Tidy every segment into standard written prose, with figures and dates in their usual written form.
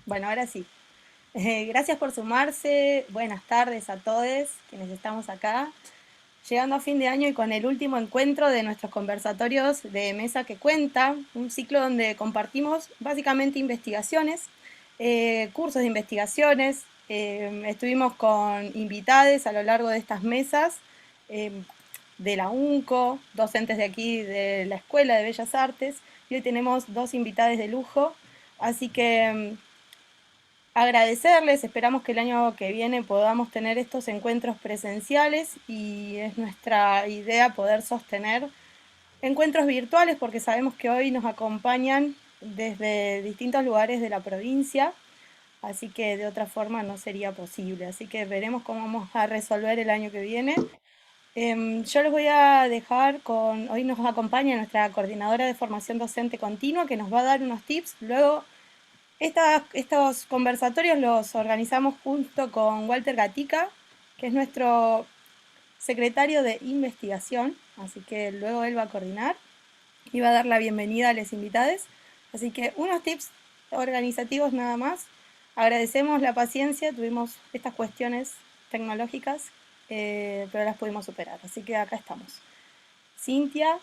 Bueno, ahora sí. Gracias por sumarse. Buenas tardes a todos quienes estamos acá. Llegando a fin de año y con el último encuentro de nuestros conversatorios de Mesa que Cuenta, un ciclo donde compartimos básicamente investigaciones, cursos de investigaciones. Estuvimos con invitades a lo largo de estas mesas eh, de la UNCO, docentes de aquí de la Escuela de Bellas Artes, y hoy tenemos dos invitadas de lujo. Así que agradecerles, esperamos que el año que viene podamos tener estos encuentros presenciales y es nuestra idea poder sostener encuentros virtuales porque sabemos que hoy nos acompañan desde distintos lugares de la provincia, así que de otra forma no sería posible, así que veremos cómo vamos a resolver el año que viene. Yo les voy a dejar con, hoy nos acompaña nuestra coordinadora de formación docente continua que nos va a dar unos tips, luego estos conversatorios los organizamos junto con Walter Gatica, que es nuestro secretario de investigación, así que luego él va a coordinar y va a dar la bienvenida a los invitados. Así que unos tips organizativos nada más. Agradecemos la paciencia, tuvimos estas cuestiones tecnológicas, pero las pudimos superar. Así que acá estamos. Cintia,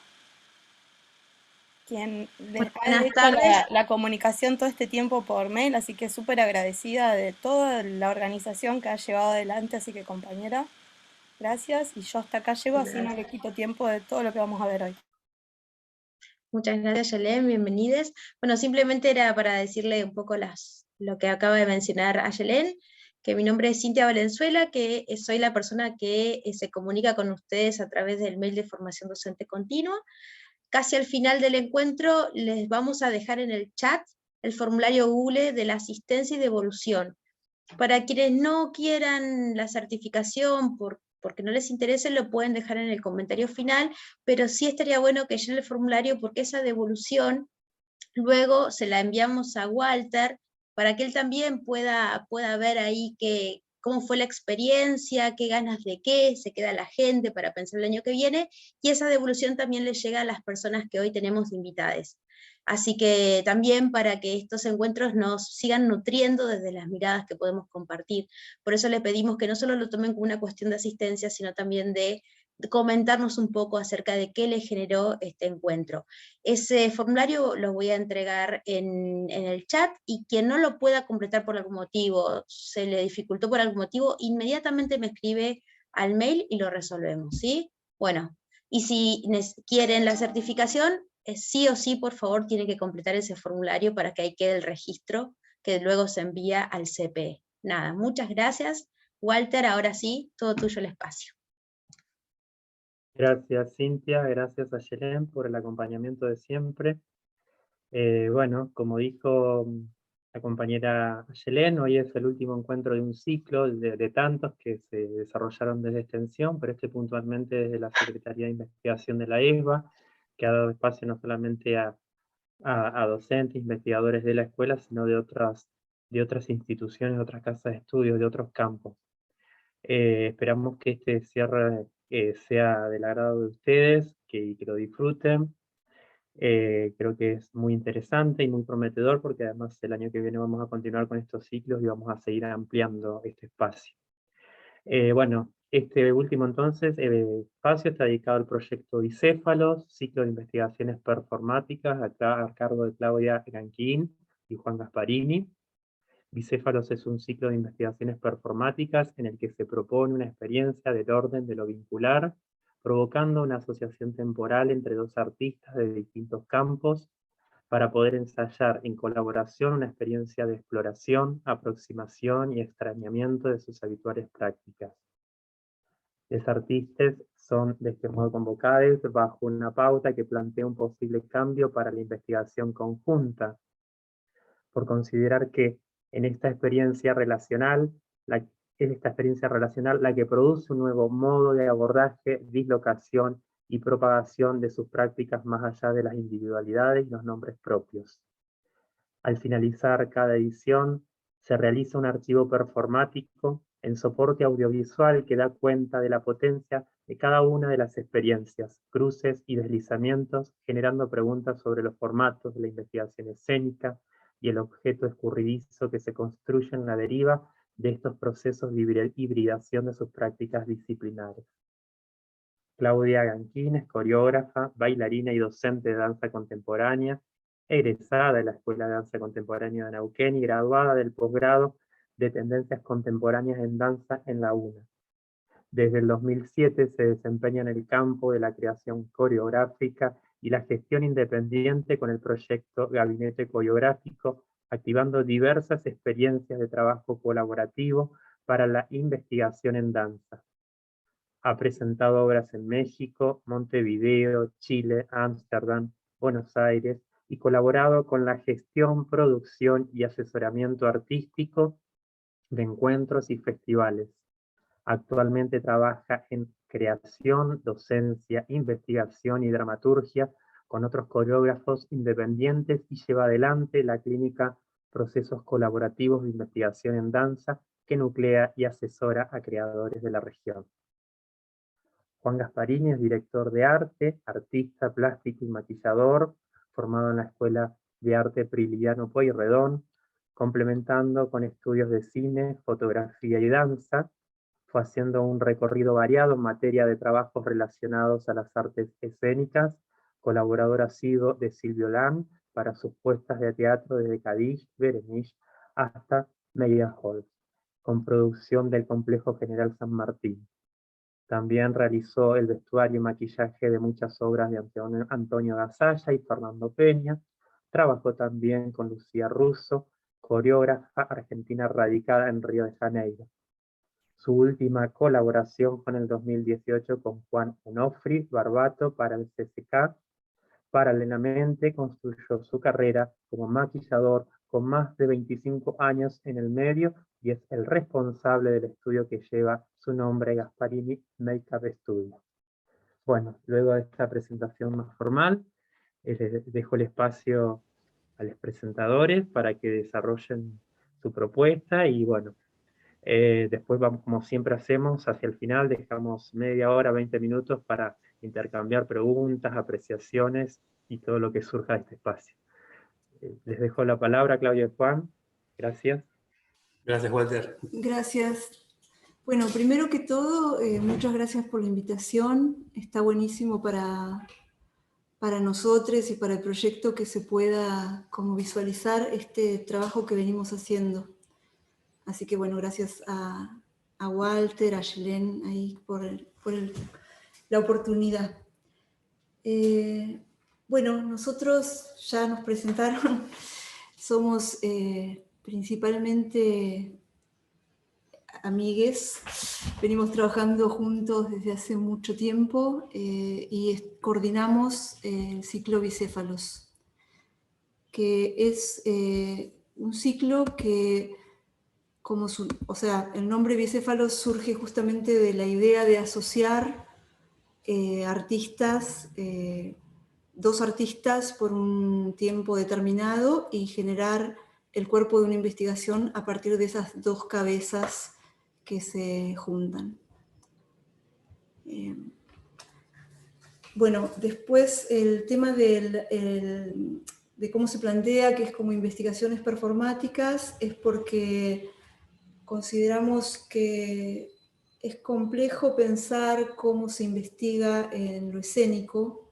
quien les ha Buenas hecho tardes. la comunicación todo este tiempo por mail, así que súper agradecida de toda la organización que ha llevado adelante, así que compañera, gracias, y yo hasta acá llego, así no le quito tiempo de todo lo que vamos a ver hoy. Muchas gracias, Yelén, bienvenides. Bueno, simplemente era para decirle un poco lo que acaba de mencionar a Yelén, que mi nombre es Cintia Valenzuela, que soy la persona que se comunica con ustedes a través del mail de formación docente continua. Casi al final del encuentro les vamos a dejar en el chat el formulario Google de la asistencia y devolución. Para quienes no quieran la certificación porque no les interese, lo pueden dejar en el comentario final, pero sí estaría bueno que llenen el formulario porque esa devolución luego se la enviamos a Walter para que él también pueda ver ahí cómo fue la experiencia, qué ganas de qué, se queda la gente para pensar el año que viene, y esa devolución también le llega a las personas que hoy tenemos invitadas. Así que también para que estos encuentros nos sigan nutriendo desde las miradas que podemos compartir. Por eso le pedimos que no solo lo tomen como una cuestión de asistencia, sino también de comentarnos un poco acerca de qué le generó este encuentro. Ese formulario lo voy a entregar en el chat, y quien no lo pueda completar por algún motivo, se le dificultó por algún motivo, inmediatamente me escribe al mail y lo resolvemos, ¿sí? Bueno, y si quieren la certificación, sí o sí, por favor, tienen que completar ese formulario para que ahí quede el registro que luego se envía al CPE. Nada, muchas gracias. Walter, ahora sí, todo tuyo el espacio. Gracias, Cintia, gracias a Yelén por el acompañamiento de siempre. Bueno, como dijo la compañera Yelén, hoy es el último encuentro de un ciclo de tantos que se desarrollaron desde Extensión, pero este puntualmente desde la Secretaría de Investigación de la ESBA, que ha dado espacio no solamente a docentes, investigadores de la escuela, sino de otras instituciones, de otras casas de estudios, de otros campos. Esperamos que este cierre sea del agrado de ustedes, que lo disfruten. Creo que es muy interesante y muy prometedor porque además el año que viene vamos a continuar con estos ciclos y vamos a seguir ampliando este espacio. Bueno, este último entonces espacio está dedicado al proyecto Bicéfalos, ciclo de investigaciones performáticas, acá a cargo de Claudia Ganquín y Juan Gasparini. Bicéfalos es un ciclo de investigaciones performáticas en el que se propone una experiencia del orden de lo vincular, provocando una asociación temporal entre dos artistas de distintos campos para poder ensayar en colaboración una experiencia de exploración, aproximación y extrañamiento de sus habituales prácticas. Los artistas son de este modo convocados bajo una pauta que plantea un posible cambio para la investigación conjunta, por considerar que en esta experiencia relacional, es esta experiencia relacional la que produce un nuevo modo de abordaje, dislocación y propagación de sus prácticas más allá de las individualidades y los nombres propios. Al finalizar cada edición, se realiza un archivo performático en soporte audiovisual que da cuenta de la potencia de cada una de las experiencias, cruces y deslizamientos, generando preguntas sobre los formatos de la investigación escénica y el objeto escurridizo que se construye en la deriva de estos procesos de hibridación de sus prácticas disciplinares. Claudia Ganquín es coreógrafa, bailarina y docente de danza contemporánea, egresada de la Escuela de Danza Contemporánea de Neuquén y graduada del posgrado de Tendencias Contemporáneas en Danza en la UNA. Desde el 2007 se desempeña en el campo de la creación coreográfica y la gestión independiente con el proyecto Gabinete Coreográfico, activando diversas experiencias de trabajo colaborativo para la investigación en danza. Ha presentado obras en México, Montevideo, Chile, Ámsterdam, Buenos Aires y colaborado con la gestión, producción y asesoramiento artístico de encuentros y festivales. Actualmente trabaja en creación, docencia, investigación y dramaturgia con otros coreógrafos independientes y lleva adelante la clínica Procesos Colaborativos de Investigación en Danza que nuclea y asesora a creadores de la región. Juan Gasparini es director de arte, artista plástico y maquillador, formado en la Escuela de Arte Prilidiano Pueyrredón, complementando con estudios de cine, fotografía y danza. Fue haciendo un recorrido variado en materia de trabajos relacionados a las artes escénicas, colaborador asiduo de Silvio Lam para sus puestas de teatro desde Cadiz, Berenice, hasta Meidenholz, con producción del Complejo General San Martín. También realizó el vestuario y maquillaje de muchas obras de Antonio Gasalla y Fernando Peña. Trabajó también con Lucía Russo, coreógrafa argentina radicada en Río de Janeiro. Su última colaboración fue en el 2018 con Juan Onofri Barbato para el CCK. Paralelamente construyó su carrera como maquillador con más de 25 años en el medio y es el responsable del estudio que lleva su nombre, Gasparini Makeup Studio. Bueno, luego de esta presentación más formal, les dejo el espacio a los presentadores para que desarrollen su propuesta y bueno, después vamos, como siempre hacemos, hacia el final dejamos media hora, 20 minutos para intercambiar preguntas, apreciaciones y todo lo que surja de este espacio. Les dejo la palabra, Claudia y Juan. Gracias. Gracias, Walter. Gracias. Bueno, primero que todo, muchas gracias por la invitación. Está buenísimo para nosotros y para el proyecto que se pueda como visualizar este trabajo que venimos haciendo. Así que bueno, gracias a Walter, a Yelén ahí por la oportunidad. Bueno, nosotros ya nos presentaron, somos principalmente amigues, venimos trabajando juntos desde hace mucho tiempo y coordinamos el ciclo Bicéfalos, que es un ciclo que, el nombre Bicéfalos surge justamente de la idea de asociar artistas, dos artistas por un tiempo determinado y generar el cuerpo de una investigación a partir de esas dos cabezas que se juntan. Bueno, después el tema de cómo se plantea que es como investigaciones performáticas es porque consideramos que es complejo pensar cómo se investiga en lo escénico,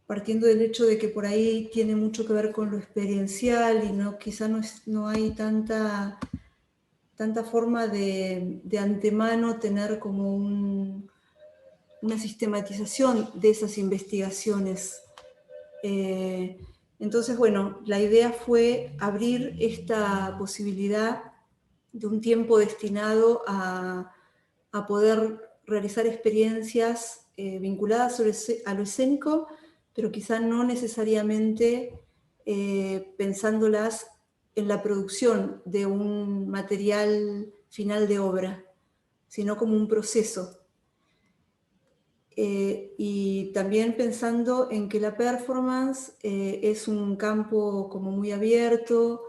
partiendo del hecho de que por ahí tiene mucho que ver con lo experiencial y quizá no hay tanta forma de antemano tener como una sistematización de esas investigaciones. Entonces, bueno, la idea fue abrir esta posibilidad de un tiempo destinado a poder realizar experiencias vinculadas a lo escénico, pero quizá no necesariamente pensándolas en la producción de un material final de obra, sino como un proceso. Y también pensando en que la performance es un campo como muy abierto,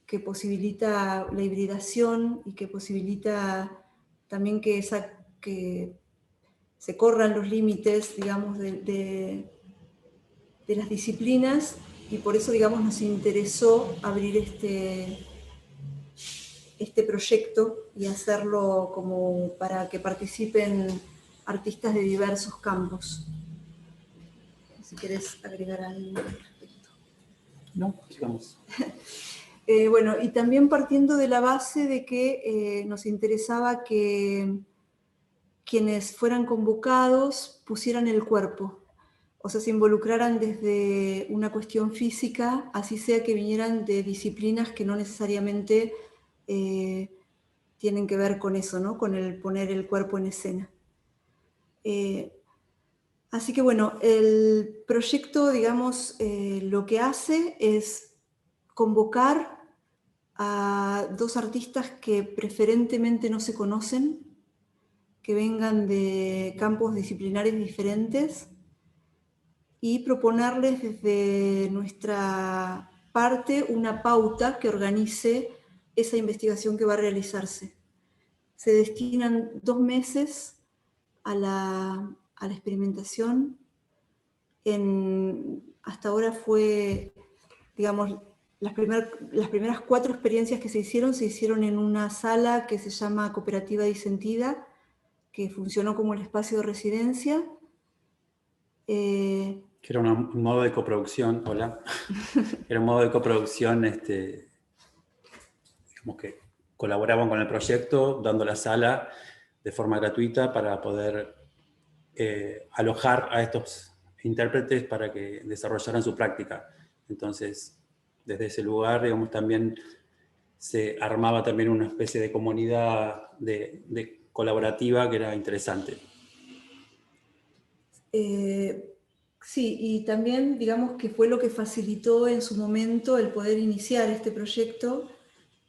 que posibilita la hibridación y que posibilita también que se corran los límites, digamos, de las disciplinas y por eso, digamos, nos interesó abrir este proyecto y hacerlo como para que participen artistas de diversos campos. Si querés agregar algo al respecto. No, sigamos. Bueno, y también partiendo de la base de que nos interesaba que quienes fueran convocados pusieran el cuerpo, o sea, se involucraran desde una cuestión física, así sea que vinieran de disciplinas que no necesariamente tienen que ver con eso, ¿no? Con el poner el cuerpo en escena. Así que bueno, el proyecto, digamos, lo que hace es convocar a 2 artistas que preferentemente no se conocen, que vengan de campos disciplinares diferentes, y proponerles desde nuestra parte una pauta que organice esa investigación que va a realizarse. Se destinan 2 meses a la experimentación. Hasta ahora fue, digamos, las primeras 4 experiencias que se hicieron en una sala que se llama Cooperativa Disentida, que funcionó como el espacio de residencia. Que era un modo de coproducción, hola. Era un modo de coproducción, digamos que colaboraban con el proyecto, dando la sala de forma gratuita para poder alojar a estos intérpretes para que desarrollaran su práctica. Entonces, desde ese lugar, digamos, también se armaba también una especie de comunidad de colaborativa que era interesante. Sí, y también digamos que fue lo que facilitó en su momento el poder iniciar este proyecto,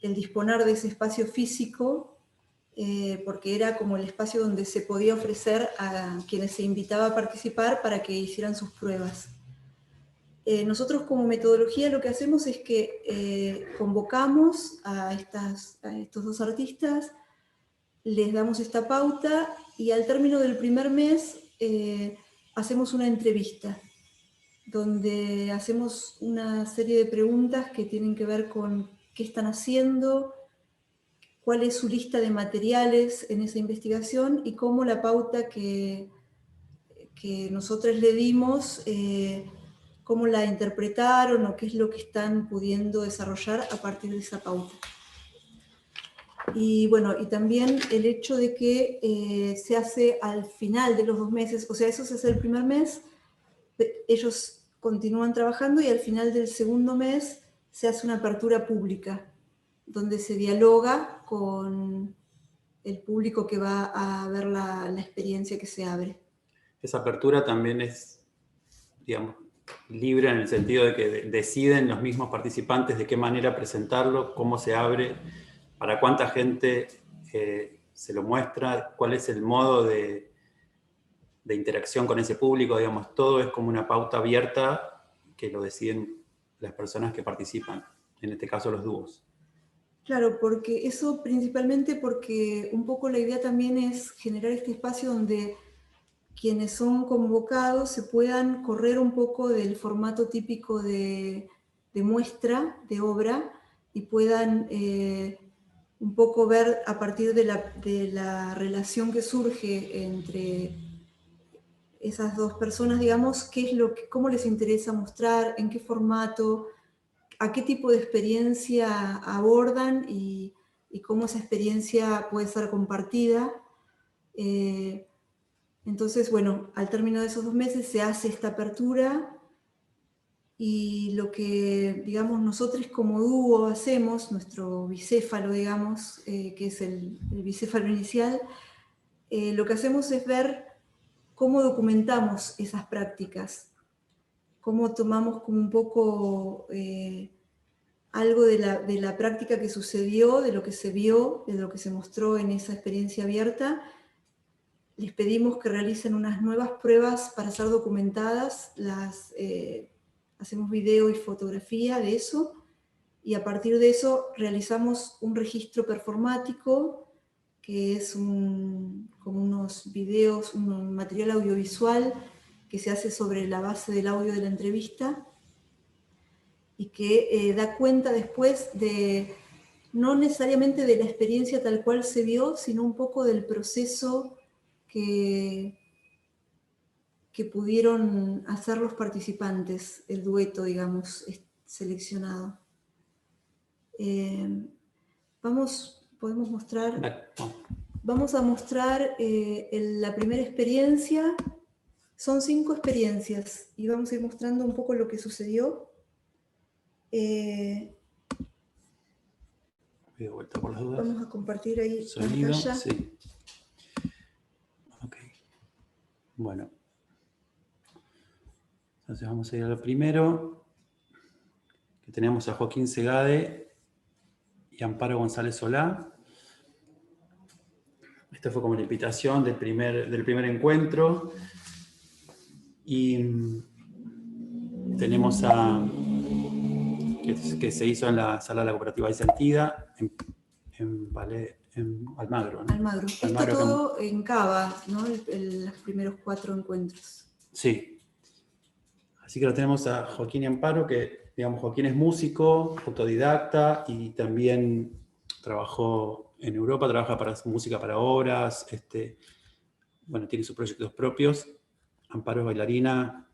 el disponer de ese espacio físico, porque era como el espacio donde se podía ofrecer a quienes se invitaba a participar para que hicieran sus pruebas. Nosotros como metodología lo que hacemos es que convocamos a estos 2 artistas, les damos esta pauta y al término del primer mes hacemos una entrevista donde hacemos una serie de preguntas que tienen que ver con qué están haciendo, cuál es su lista de materiales en esa investigación y cómo la pauta que nosotros le dimos, cómo la interpretaron o qué es lo que están pudiendo desarrollar a partir de esa pauta. Y bueno, y también el hecho de que se hace al final de los 2 meses, o sea, eso se hace el primer mes, ellos continúan trabajando y al final del segundo mes se hace una apertura pública, donde se dialoga con el público que va a ver la experiencia que se abre. Esa apertura también es, digamos, libre en el sentido de que deciden los mismos participantes de qué manera presentarlo, cómo se abre, para cuánta gente se lo muestra, cuál es el modo de interacción con ese público, digamos, todo es como una pauta abierta que lo deciden las personas que participan, en este caso los dúos. Claro, porque eso principalmente porque un poco la idea también es generar este espacio donde quienes son convocados se puedan correr un poco del formato típico de muestra, de obra, y puedan un poco ver a partir de la relación que surge entre esas 2 personas, digamos, cómo les interesa mostrar, en qué formato, a qué tipo de experiencia abordan y cómo esa experiencia puede ser compartida. Entonces, bueno, al término de esos 2 meses se hace esta apertura y lo que, digamos, nosotros como dúo hacemos, nuestro bicéfalo, digamos, que es el bicéfalo inicial, lo que hacemos es ver cómo documentamos esas prácticas, cómo tomamos como un poco algo de la práctica que sucedió, de lo que se vio, de lo que se mostró en esa experiencia abierta. Les pedimos que realicen unas nuevas pruebas para ser documentadas, hacemos video y fotografía de eso, y a partir de eso realizamos un registro performático, que es como unos videos, un material audiovisual que se hace sobre la base del audio de la entrevista. y que da cuenta después de, no necesariamente de la experiencia tal cual se vio, sino un poco del proceso que pudieron hacer los participantes, el dueto, digamos, seleccionado. Podemos mostrar, vamos a mostrar la primera experiencia. Son 5 experiencias y vamos a ir mostrando un poco lo que sucedió. Voy de vuelta por las dudas. Vamos a compartir ahí Sonido, pantalla. sí. Ok. Bueno. Entonces vamos a ir a lo primero, que tenemos a Joaquín Segade y Amparo González Solá. Esta fue como la invitación del primer encuentro. Y tenemos que se hizo en la sala de la cooperativa Vicentida, en Almagro, ¿no? Almagro. Esto Almagro, todo en Cava, ¿no? Los primeros 4 encuentros. Sí. Así que lo tenemos a Joaquín y Amparo, que, digamos, Joaquín es músico, autodidacta, y también trabajó en Europa, trabaja para música para obras, bueno, tiene sus proyectos propios. Amparo es bailarina,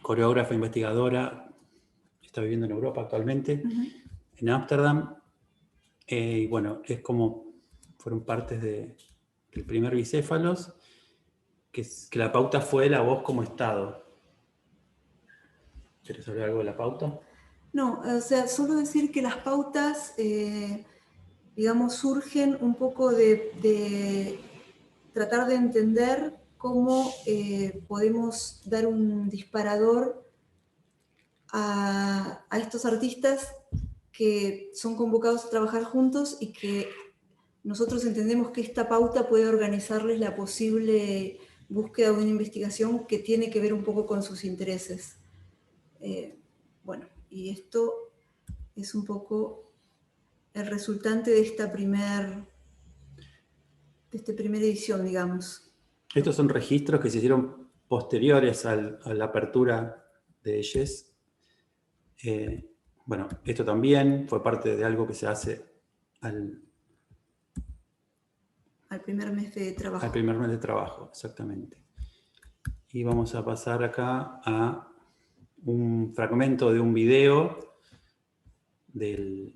coreógrafa, investigadora, está viviendo en Europa actualmente, en Ámsterdam, y bueno, es como, fueron partes del primer Bicéfalos, que la pauta fue la voz como estado. ¿Quieres hablar algo de la pauta? No, o sea, solo decir que las pautas, digamos, surgen un poco de tratar de entender cómo podemos dar un disparador a estos artistas que son convocados a trabajar juntos y que nosotros entendemos que esta pauta puede organizarles la posible búsqueda de una investigación que tiene que ver un poco con sus intereses. Bueno, y esto es un poco el resultante de esta primera edición, digamos. Estos son registros que se hicieron posteriores a la apertura de ellos. Bueno, esto también fue parte de algo que se hace al primer mes de trabajo. Al primer mes de trabajo, exactamente. Y vamos a pasar acá a un fragmento de un video de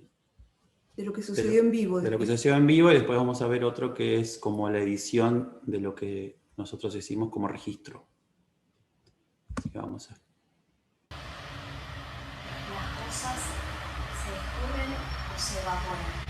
lo que sucedió en vivo. De lo que sucedió en vivo, y después vamos a ver otro que es como la edición de lo que nosotros hicimos como registro. Así que vamos a ver. Las cosas se escurren o se evaporan.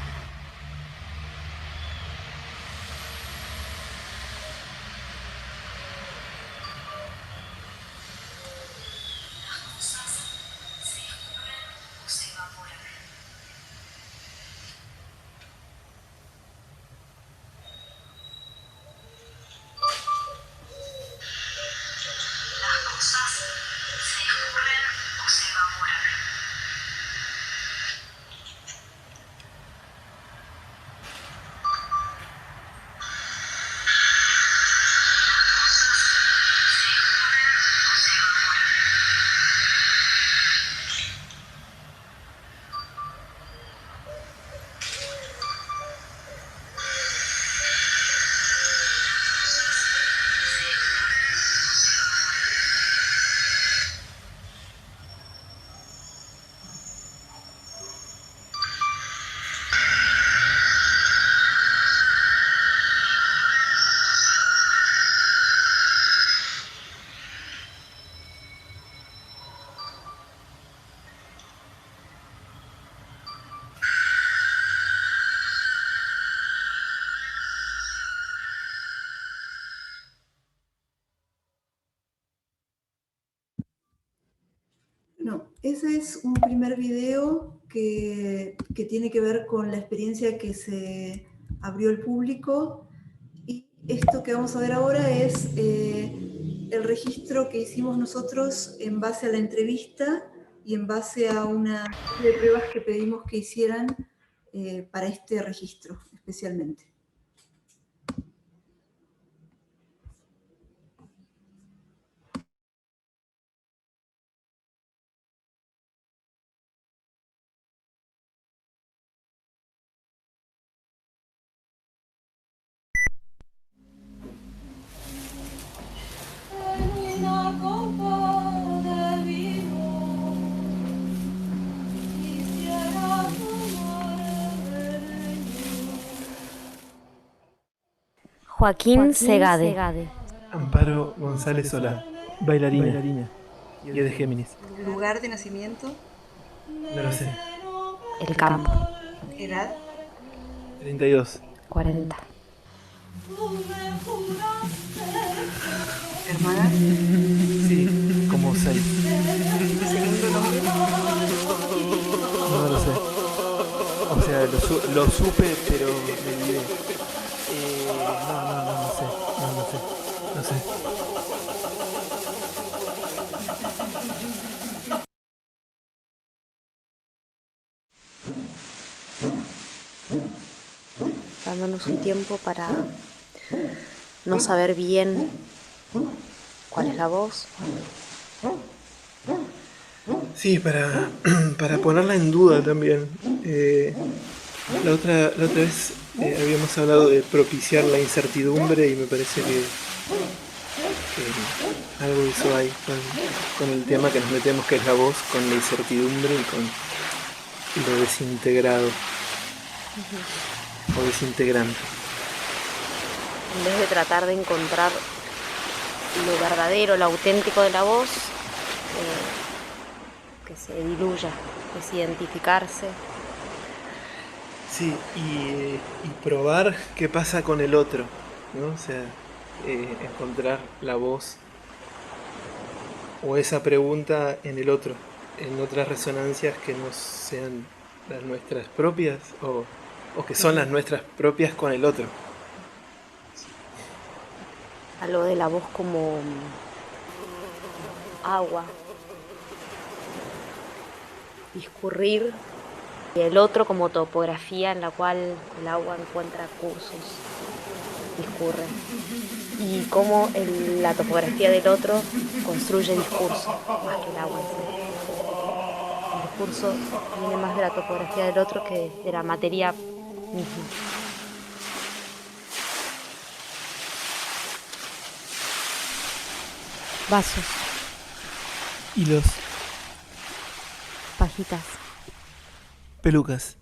No, ese es un primer video que tiene que ver con la experiencia que se abrió al público, y esto que vamos a ver ahora es el registro que hicimos nosotros en base a la entrevista y en base a una serie de pruebas que pedimos que hicieran para este registro especialmente. Joaquín Segade. Amparo González Solá, bailarina. Y es de Géminis. Lugar de nacimiento. No lo sé. El campo. Edad. 32. 40. Hermana. Sí, como 6. Segundo nombre. No lo sé. O sea, lo supe, pero me olvidé. No sé. Dándonos un tiempo para no saber bien cuál es la voz. Sí, para ponerla en duda también. La otra vez habíamos hablado de propiciar la incertidumbre y me parece que algo de eso hay con el tema que nos metemos, que es la voz, con la incertidumbre y con lo desintegrado o desintegrante. En vez de tratar de encontrar lo verdadero, lo auténtico de la voz, que se diluya, desidentificarse. Sí, y probar qué pasa con el otro, ¿no? O sea, encontrar la voz o esa pregunta en el otro, en otras resonancias que no sean las nuestras propias o que son las nuestras propias con el otro. Algo de la voz como agua, discurrir, y el otro como topografía en la cual el agua encuentra cursos, discurre, y cómo la topografía del otro construye discurso más que el agua en sí. El discurso viene más de la topografía del otro que de la materia misma. Vasos, Hilos, pajitas, pelucas,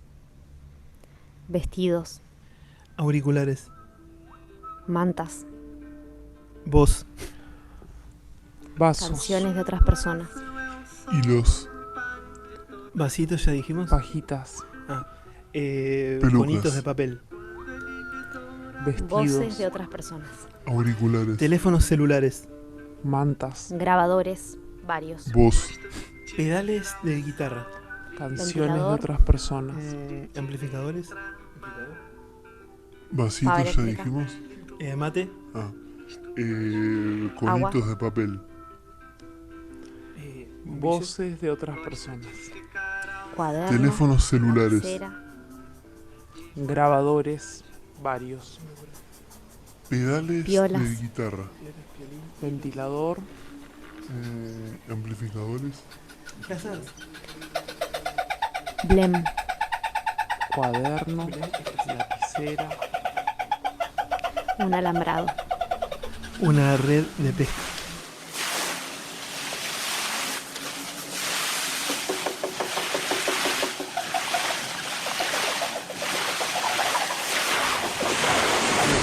vestidos, auriculares, mantas, voz, vasos, canciones de otras personas, hilos, vasitos, ya dijimos. pajitas, Bonitos de papel, vestidos, voces de otras personas, auriculares, teléfonos celulares, mantas, grabadores, varios, voz, pedales de guitarra, canciones de ventilador, otras personas, amplificadores, vasitos, Pava ya eléctrica. dijimos, mate, conitos de papel, voces de otras personas, cuadernos, teléfonos celulares, lapicera, grabadores, varios, pedales Violas. de guitarra, ventilador, amplificadores, blem, cuaderno, lapicera, un alambrado, una red de pesca.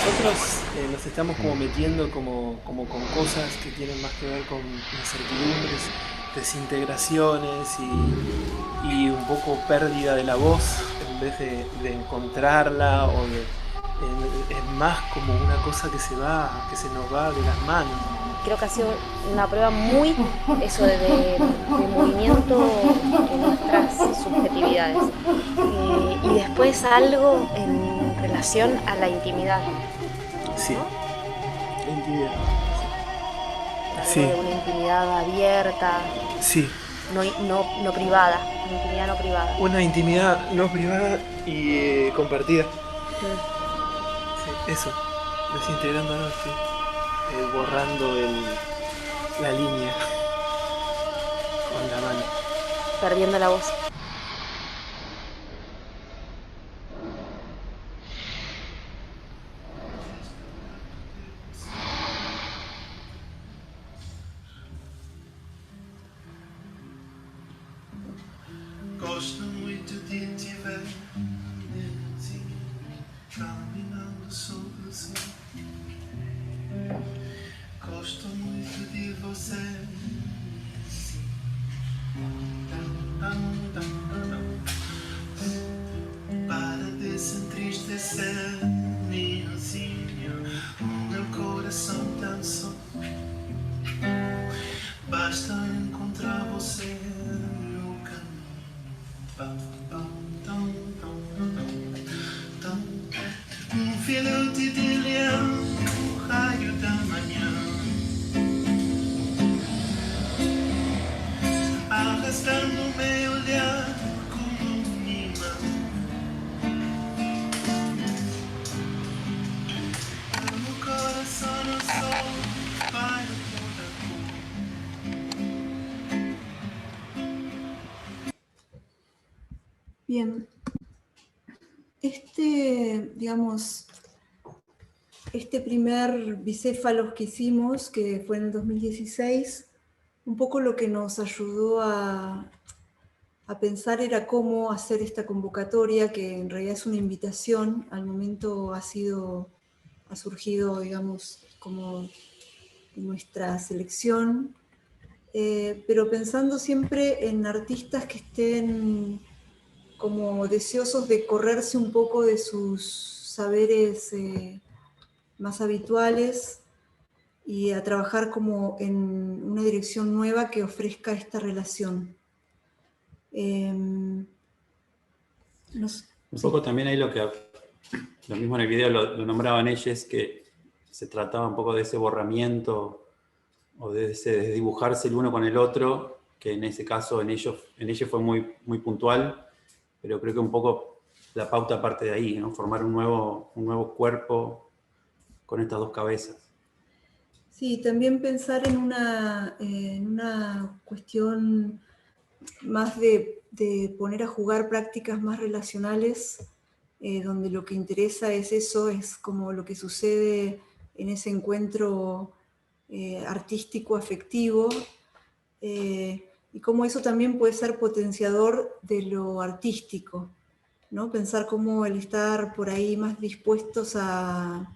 Nosotros nos estamos como metiendo como con cosas que tienen más que ver con incertidumbres, desintegraciones y un poco pérdida de la voz en vez de encontrarla o es más como una cosa que se nos va de las manos. creo que ha sido una prueba muy eso de movimiento en nuestras subjetividades. Y después algo en relación a la intimidad. Sí. Intimidad. Algo Sí. de una intimidad abierta, Sí. no privada, una intimidad no privada. Una intimidad no privada y compartida. Sí, eso. Desintegrándonos, sí. Borrando la línea con la mano. Perdiendo la voz. Gosto muito de te ver, caminhando sobre o céu. Gosto muito de você. Sim. Para de se entristecer, ninhozinho. O meu coração tão só. Basta encontrar você no caminho. Um filhote de leão, o raio da manhã, arrastando meu olhar como um imã. Meu coração no sol vai toda cor. Bien. Digamos, este primer bicéfalos que hicimos, que fue en el 2016, un poco lo que nos ayudó a pensar era cómo hacer esta convocatoria, que en realidad es una invitación, al momento ha surgido, digamos, como nuestra selección, pero pensando siempre en artistas que estén como deseosos de correrse un poco de sus saberes más habituales y a trabajar como en una dirección nueva que ofrezca esta relación. Un poco también ahí lo mismo en el video lo nombraban ellos, que se trataba un poco de ese borramiento o de ese desdibujarse el uno con el otro, que en ese caso en ellos fue muy, muy puntual, pero creo que un poco la pauta parte de ahí, ¿no? Formar un nuevo cuerpo con estas dos cabezas. Sí, también pensar en una cuestión más de poner a jugar prácticas más relacionales, donde lo que interesa es eso, es como lo que sucede en ese encuentro artístico, afectivo, y cómo eso también puede ser potenciador de lo artístico, ¿no? Pensar cómo el estar por ahí más dispuestos a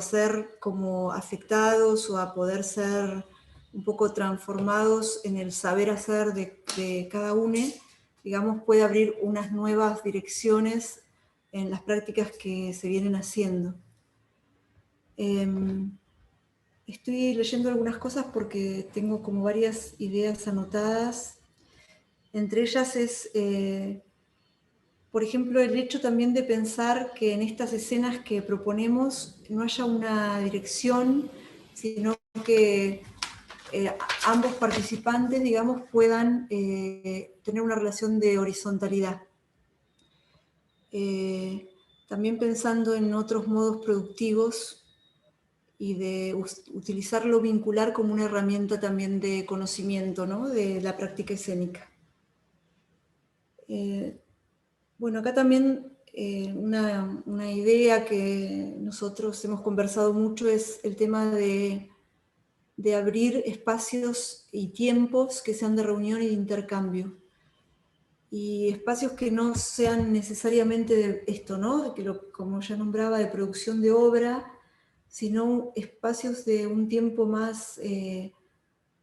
ser como afectados o a poder ser un poco transformados en el saber hacer de cada uno, digamos, puede abrir unas nuevas direcciones en las prácticas que se vienen haciendo. Estoy leyendo algunas cosas porque tengo como varias ideas anotadas. Entre ellas es, por ejemplo, el hecho también de pensar que en estas escenas que proponemos no haya una dirección, sino que ambos participantes, digamos, puedan tener una relación de horizontalidad. También pensando en otros modos productivos y de utilizarlo vincular como una herramienta también de conocimiento, ¿no? De la práctica escénica. Bueno, acá también una idea que nosotros hemos conversado mucho es el tema de abrir espacios y tiempos que sean de reunión y de intercambio. Y espacios que no sean necesariamente de esto, ¿no? Como ya nombraba, de producción de obra, sino espacios de un tiempo más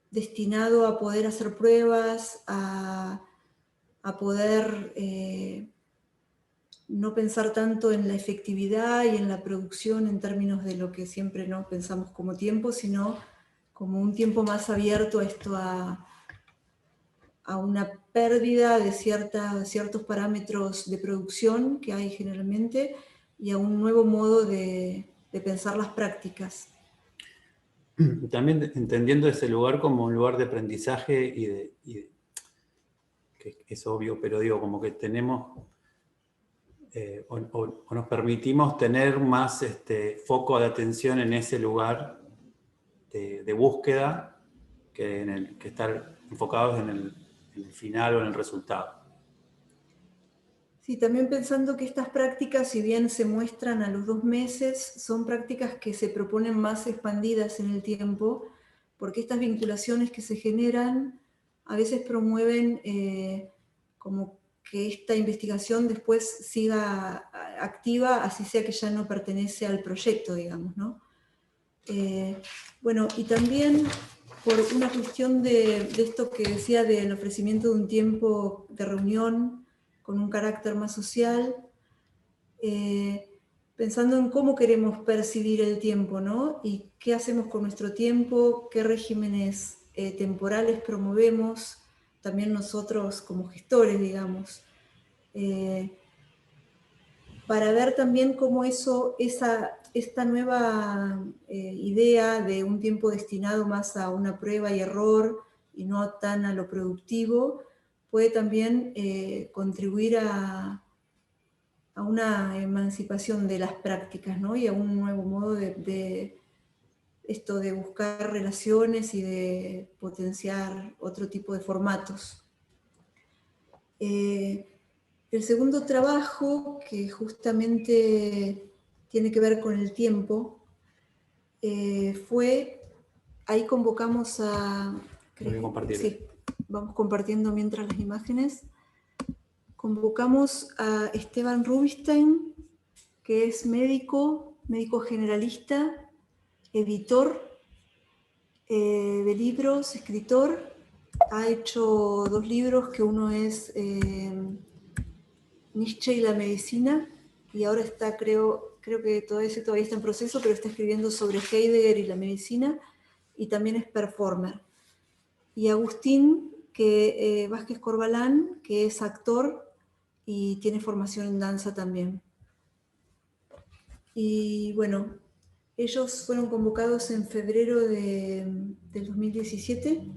destinado a poder hacer pruebas, a poder no pensar tanto en la efectividad y en la producción en términos de lo que siempre no pensamos como tiempo, sino como un tiempo más abierto a esto, a una pérdida de ciertos parámetros de producción que hay generalmente y a un nuevo modo de pensar las prácticas. También entendiendo ese lugar como un lugar de aprendizaje que es obvio, pero digo, como que tenemos o nos permitimos tener más foco de atención en ese lugar de búsqueda que estar enfocados en el final o en el resultado. Sí, también pensando que estas prácticas, si bien se muestran a los 2 meses, son prácticas que se proponen más expandidas en el tiempo, porque estas vinculaciones que se generan a veces promueven como que esta investigación después siga activa, así sea que ya no pertenece al proyecto, digamos, ¿no? Bueno, y también por una cuestión de esto que decía del ofrecimiento de un tiempo de reunión con un carácter más social, pensando en cómo queremos percibir el tiempo, ¿no? Y qué hacemos con nuestro tiempo, qué regímenes temporales promovemos, también nosotros como gestores, digamos, para ver también cómo esta nueva idea de un tiempo destinado más a una prueba y error y no tan a lo productivo, puede también contribuir a una emancipación de las prácticas, ¿no? Y a un nuevo modo de esto de buscar relaciones y de potenciar otro tipo de formatos. El segundo trabajo, que justamente tiene que ver con el tiempo, fue, ahí convocamos a... Voy a compartir. Sí, vamos compartiendo mientras las imágenes. Convocamos a Esteban Rubinstein, que es médico generalista, editor de libros, escritor. Ha hecho 2 libros, que uno es Nietzsche y la medicina, y ahora está, creo que todavía está en proceso, pero está escribiendo sobre Heidegger y la medicina, y también es performer. Y Agustín Vázquez Corbalán, que es actor y tiene formación en danza también. Y bueno, ellos fueron convocados en febrero del 2017,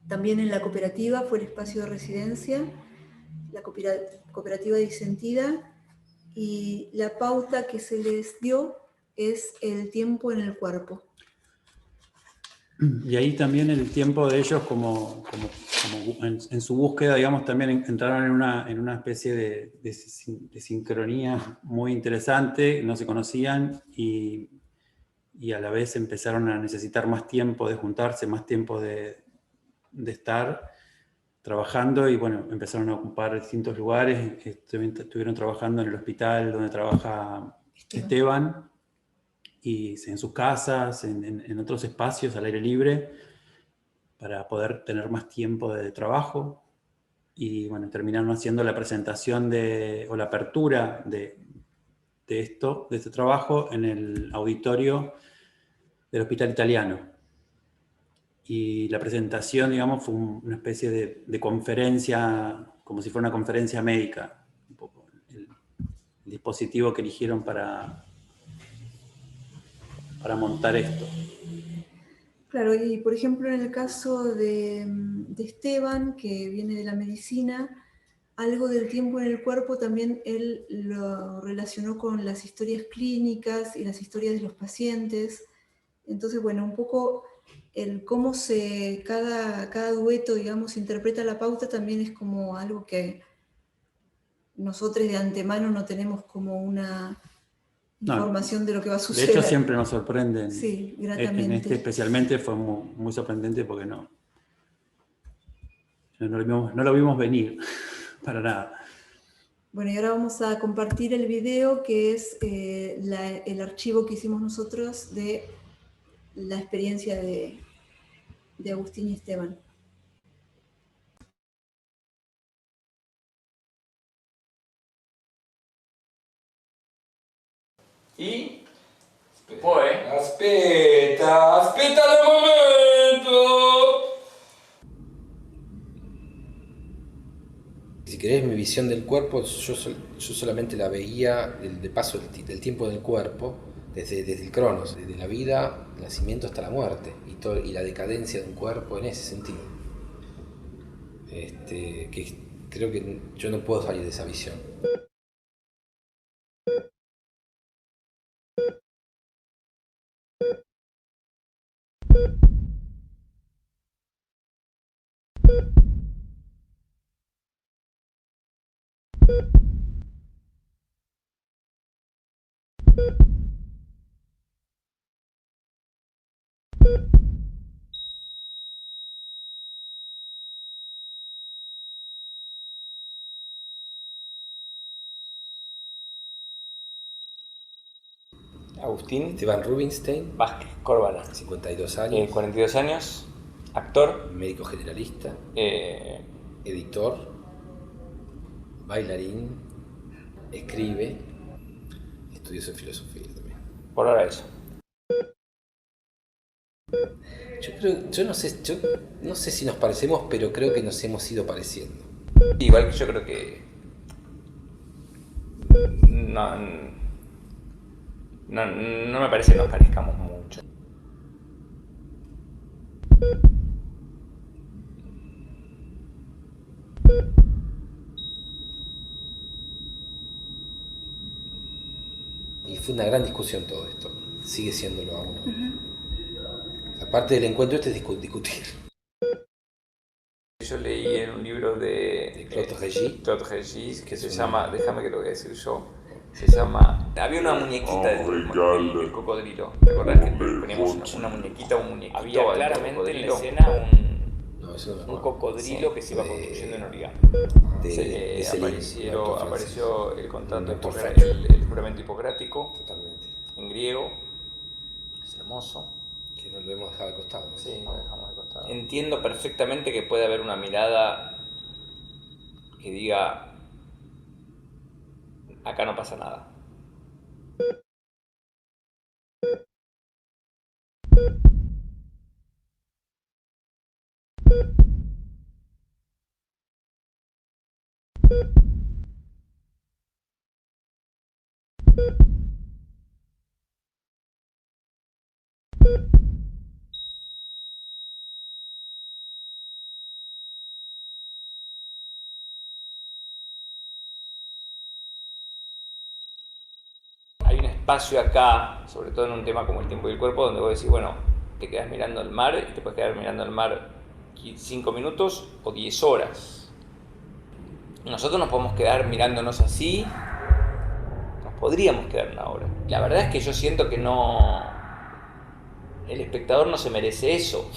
también en la cooperativa, fue el espacio de residencia, la cooperativa Disentida, y la pauta que se les dio es el tiempo en el cuerpo. Y ahí también el tiempo de ellos en su búsqueda, digamos, también entraron en una especie de sincronía muy interesante, no se conocían y a la vez empezaron a necesitar más tiempo de juntarse, más tiempo de estar trabajando y bueno, empezaron a ocupar distintos lugares, estuvieron trabajando en el hospital donde trabaja Esteban y en sus casas, en otros espacios al aire libre, para poder tener más tiempo de trabajo. Y bueno, terminaron haciendo la presentación o la apertura de este trabajo en el auditorio del Hospital Italiano. Y la presentación, digamos, fue una especie de conferencia, como si fuera una conferencia médica, un poco el dispositivo que eligieron para montar esto. Claro, y por ejemplo en el caso de Esteban, que viene de la medicina, algo del tiempo en el cuerpo también él lo relacionó con las historias clínicas y las historias de los pacientes. Entonces, bueno, un poco el cómo cada dueto, digamos, interpreta la pauta también es como algo que nosotros de antemano no tenemos como una información de lo que va a suceder. De hecho, siempre nos sorprenden. Sí, gratamente. En este especialmente fue muy sorprendente porque no lo vimos venir, para nada. Bueno, y ahora vamos a compartir el video, que es el archivo que hicimos nosotros de la experiencia de Agustín y Esteban. E poi aspetta il momento. Si querés, mi visión del cuerpo, yo solamente la veía de paso del tiempo del cuerpo, desde el cronos, desde la vida, el nacimiento hasta la muerte, y la decadencia de un cuerpo en ese sentido. Que creo que yo no puedo salir de esa visión. Agustín Esteban Rubinstein, Vázquez Córvala, 52 años, 42 años, actor, médico generalista, eh, editor, bailarín, escribe, estudioso de filosofía también. por ahora eso. Yo no sé si nos parecemos, pero creo que nos hemos ido pareciendo. Igual que yo creo que no me parece que nos parezcamos mucho. Y fue una gran discusión todo esto. Sigue siéndolo aún. Aparte del encuentro este es discutir. Yo leí en un libro de Claude Regis que se llama, déjame que lo voy a decir yo, se llama, había una muñequita del cocodrilo, ¿te acordás que poníamos una muñequita, un muñequito? Había claramente en la escena un cocodrilo que se iba construyendo en origami. Apareció el contrato, el juramento hipocrático, en griego, es hermoso. Que no lo hemos dejado de costado, ¿no? Sí, lo dejamos de costado. Entiendo perfectamente que puede haber una mirada que diga, acá no pasa nada. Hay un espacio acá, sobre todo en un tema como el tiempo y el cuerpo, donde vos decís, bueno, te quedas mirando el mar y te puedes quedar mirando el mar 5 minutos o 10 horas. Nosotros nos podemos quedar mirándonos así, nos podríamos quedar una hora. La verdad es que yo siento que no, el espectador no se merece eso.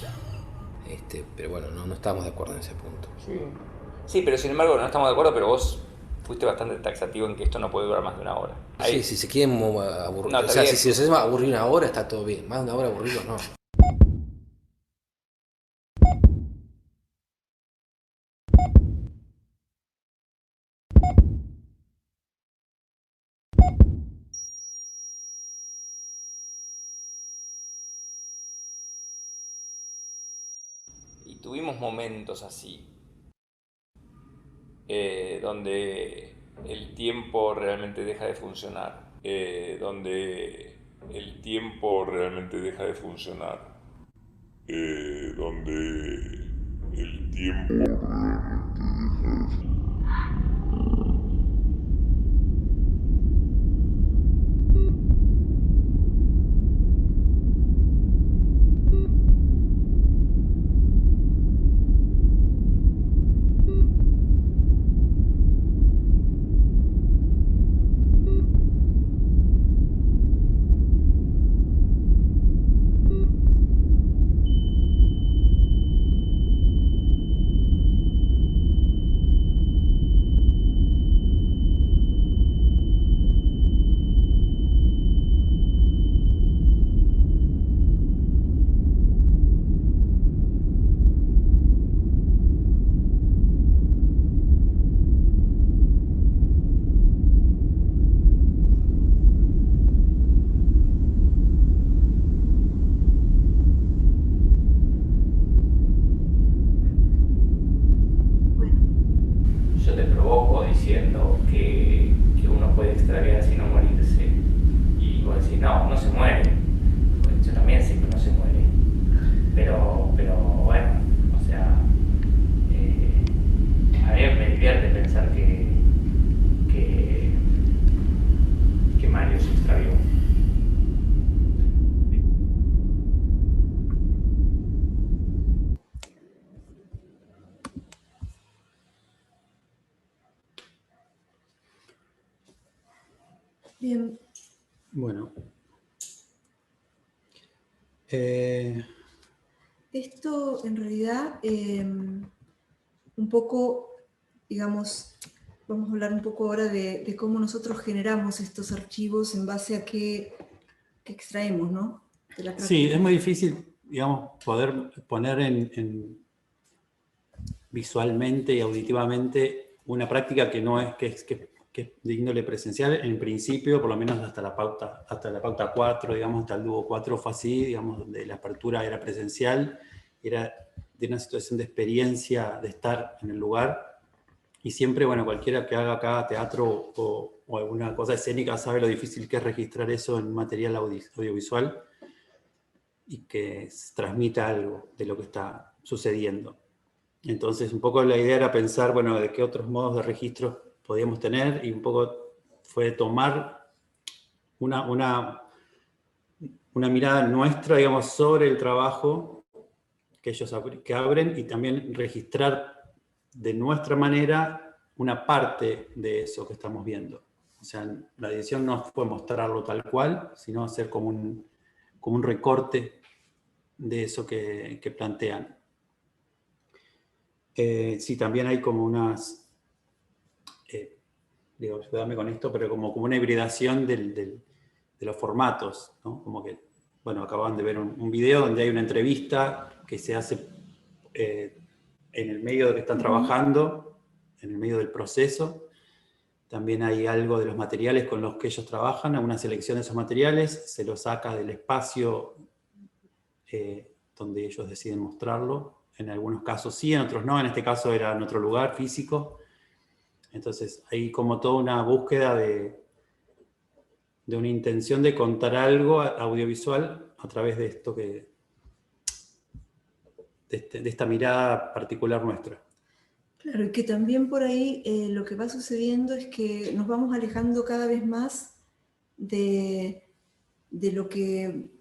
Pero bueno, no estamos de acuerdo en ese punto. Sí, pero sin embargo no estamos de acuerdo, pero vos fuiste bastante taxativo en que esto no puede durar más de una hora. Sí, si se quieren aburrir, No, o sea, si se hacemos aburrir una hora está todo bien, más de una hora aburridos no. Y tuvimos momentos así, donde el tiempo realmente deja de funcionar. Donde el tiempo realmente deja de funcionar. Yo te provoco diciendo que uno puede extraviarse y no morirse. Y vos decís, no se muere. Pues yo también sé que uno se muere. Pero bueno, o sea, a mí me divierte pensar que Mario se extravió. Bien. Bueno. Esto en realidad, un poco, digamos, vamos a hablar un poco ahora de cómo nosotros generamos estos archivos en base a qué extraemos, ¿no? De la práctica. Sí, es muy difícil, digamos, poder poner visualmente y auditivamente una práctica que no es que es de índole presencial. En principio, por lo menos hasta la pauta 4, digamos, hasta el dúo 4 fue así, digamos, donde la apertura era presencial, era de una situación de experiencia, de estar en el lugar. Y siempre, bueno, cualquiera que haga acá teatro o alguna cosa escénica sabe lo difícil que es registrar eso en material audiovisual y que se transmita algo de lo que está sucediendo. Entonces, un poco la idea era pensar, bueno, de qué otros modos de registro podíamos tener, y un poco fue tomar una mirada nuestra, digamos, sobre el trabajo que ellos abren, y también registrar de nuestra manera una parte de eso que estamos viendo. O sea, la edición no fue mostrarlo tal cual, sino hacer como un recorte de eso que plantean. Sí, también hay como unas, digo, ayúdame con esto, pero como una hibridación de los formatos, ¿no? Como que, bueno, acaban de ver un video donde hay una entrevista que se hace en el medio de que están trabajando, en el medio del proceso. También hay algo de los materiales con los que ellos trabajan, una selección de esos materiales, se los saca del espacio donde ellos deciden mostrarlo. En algunos casos sí, en otros no. En este caso era en otro lugar físico. Entonces hay como toda una búsqueda de una intención de contar algo audiovisual a través de esto de esta mirada particular nuestra. Claro, y que también por ahí lo que va sucediendo es que nos vamos alejando cada vez más de lo que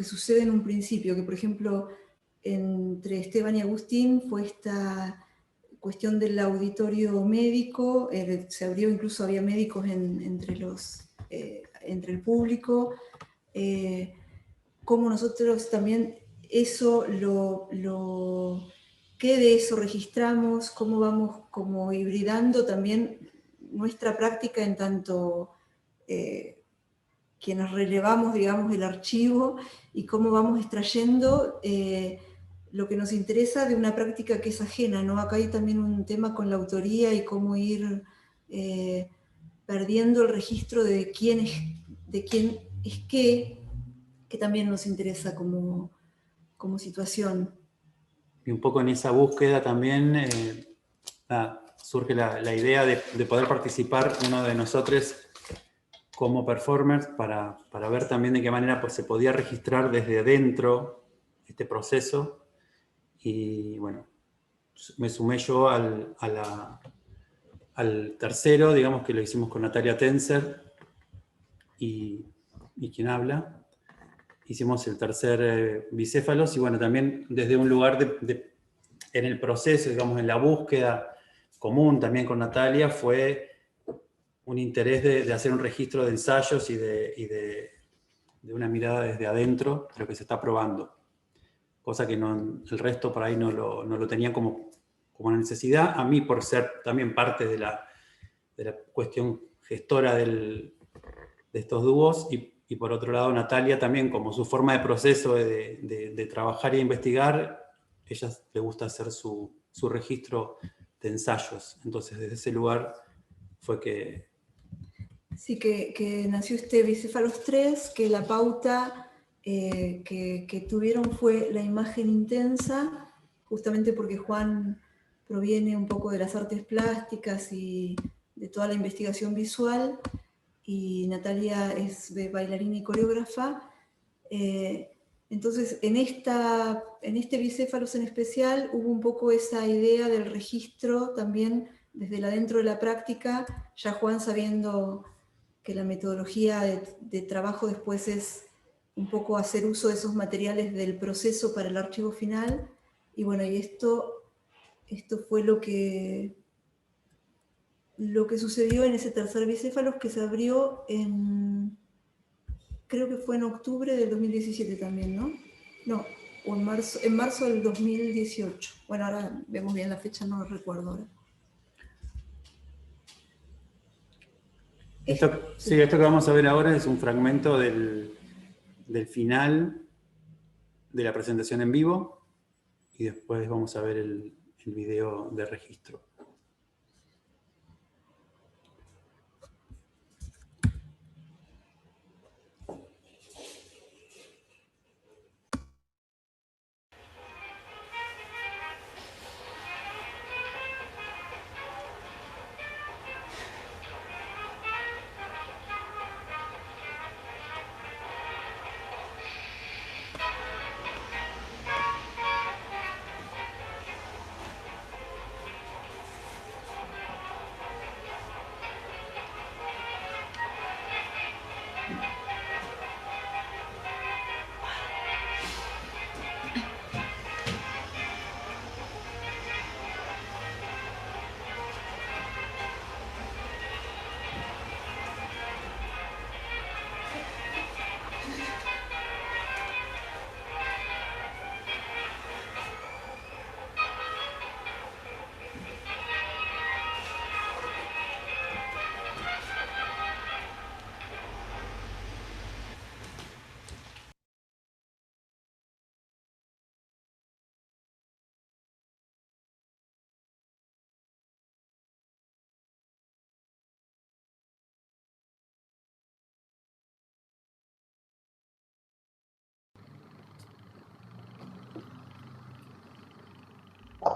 sucede en un principio, que por ejemplo entre Esteban y Agustín fue esta cuestión del auditorio médico, se abrió, incluso había médicos entre el público, cómo nosotros también eso qué de eso registramos, cómo vamos como hibridando también nuestra práctica en tanto quienes relevamos, digamos, el archivo, y cómo vamos extrayendo lo que nos interesa de una práctica que es ajena, ¿no? Acá hay también un tema con la autoría y cómo ir perdiendo el registro de quién es qué, que también nos interesa como situación. Y un poco en esa búsqueda también surge la idea de poder participar uno de nosotros como performers para ver también de qué manera pues, se podía registrar desde adentro este proceso. Y bueno, me sumé yo al tercero, digamos que lo hicimos con Natalia Tenzer y quien habla. Hicimos el tercer Bicéfalos, y bueno, también desde un lugar en el proceso, digamos, en la búsqueda común también con Natalia, fue un interés de hacer un registro de ensayos y de una mirada desde adentro de lo que se está probando. Cosa que el resto por ahí no lo tenían como una necesidad. A mí, por ser también parte de la cuestión gestora de estos dúos, y por otro lado Natalia también, como su forma de proceso de trabajar e investigar, ella le gusta hacer su registro de ensayos. Entonces desde ese lugar fue que... Sí, que nació este Bicéfalos 3, que la pauta que tuvieron fue la imagen intensa, justamente porque Juan proviene un poco de las artes plásticas y de toda la investigación visual, y Natalia es bailarina y coreógrafa. Entonces, en este Bicéfalos en especial, hubo un poco esa idea del registro también desde adentro de la práctica, ya Juan sabiendo que la metodología de trabajo después es un poco hacer uso de esos materiales del proceso para el archivo final. Y bueno, y esto fue lo que sucedió en ese tercer Bicéfalos, que se abrió creo que fue en octubre del 2017 también, ¿no? No, o en marzo del 2018. Bueno, ahora vemos bien la fecha, no recuerdo ahora. Esto que vamos a ver ahora es un fragmento del del final de la presentación en vivo y después vamos a ver el video de registro.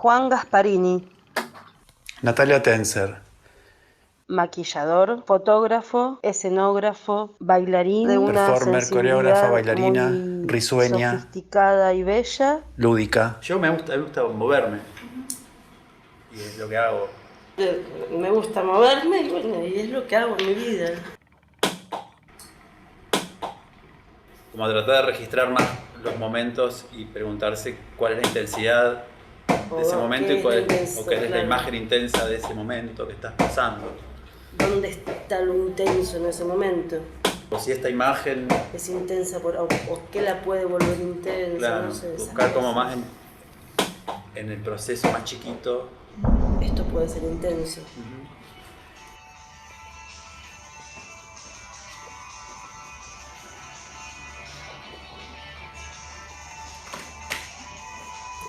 Juan Gasparini. Natalia Tenzer. Maquillador, fotógrafo, escenógrafo, bailarín de una performer, coreógrafa, sensibilidad bailarina, muy risueña, sofisticada y bella. lúdica. Yo me gusta moverme. Y es lo que hago. Me gusta moverme y bueno, y es lo que hago en mi vida. Como tratar de registrar más los momentos y preguntarse cuál es la intensidad de ese momento y cuál es la imagen intensa de ese momento que estás pasando. ¿Dónde está lo intenso en ese momento? O si esta imagen... Es intensa, o qué la puede volver intensa, Claro, no sé. buscar como más en el proceso más chiquito. Esto puede ser intenso.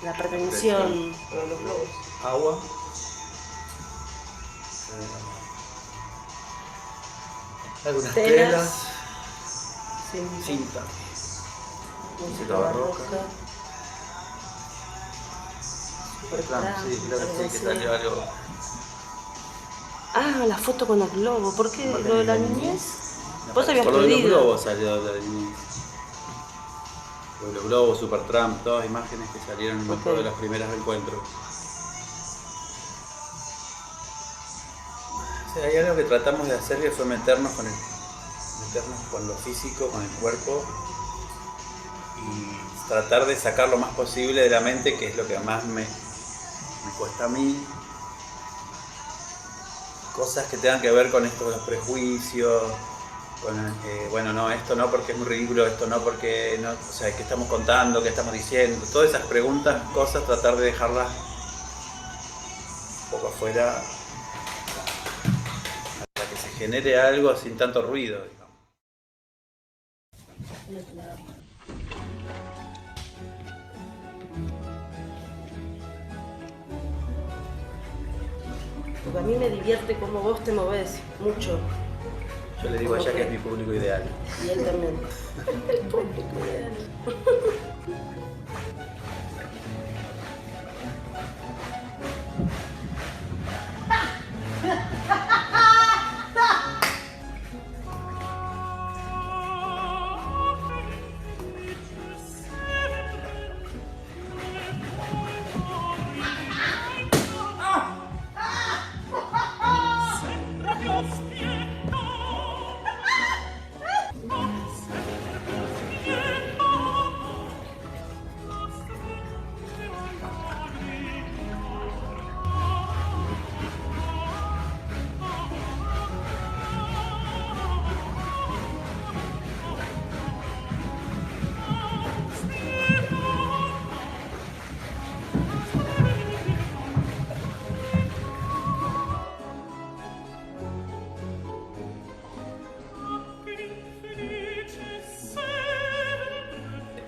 La pretensión de los globos. Agua. Algunas telas. Cinta. Música barroca. Sí, creo que sí, que salió algo. Ah, la foto con el globo. ¿Por qué? ¿Lo de la niñez? Vos habías Por lo de los pedido. globos salió de la niñez. Lo de los globos, Supertramp, todas imágenes que salieron en uno de los primeros encuentros. O sea, hay algo que tratamos de hacer que fue meternos con lo físico, con el cuerpo y tratar de sacar lo más posible de la mente, que es lo que más me cuesta a mí. Cosas que tengan que ver con esto de los prejuicios, con bueno, no, esto no porque es muy ridículo, esto no porque no, o sea, ¿qué estamos contando? ¿Qué estamos diciendo? Todas esas preguntas, cosas, tratar de dejarlas un poco afuera para que se genere algo sin tanto ruido, digamos. Porque a mí me divierte cómo vos te movés mucho. Yo le digo a ella que es mi público ideal. Y él también. El público ideal.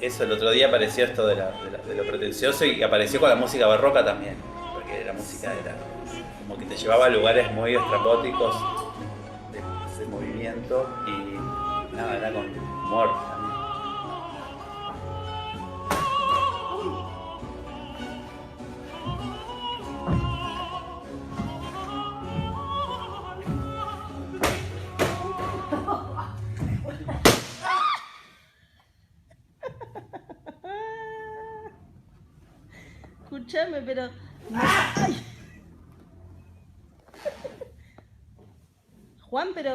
eso, el otro día apareció esto de lo pretencioso y apareció con la música barroca también, porque la música era como que te llevaba a lugares muy estrambóticos de movimiento y nada, era con humor también. Escúchame, pero... ¡Ay! Juan, pero...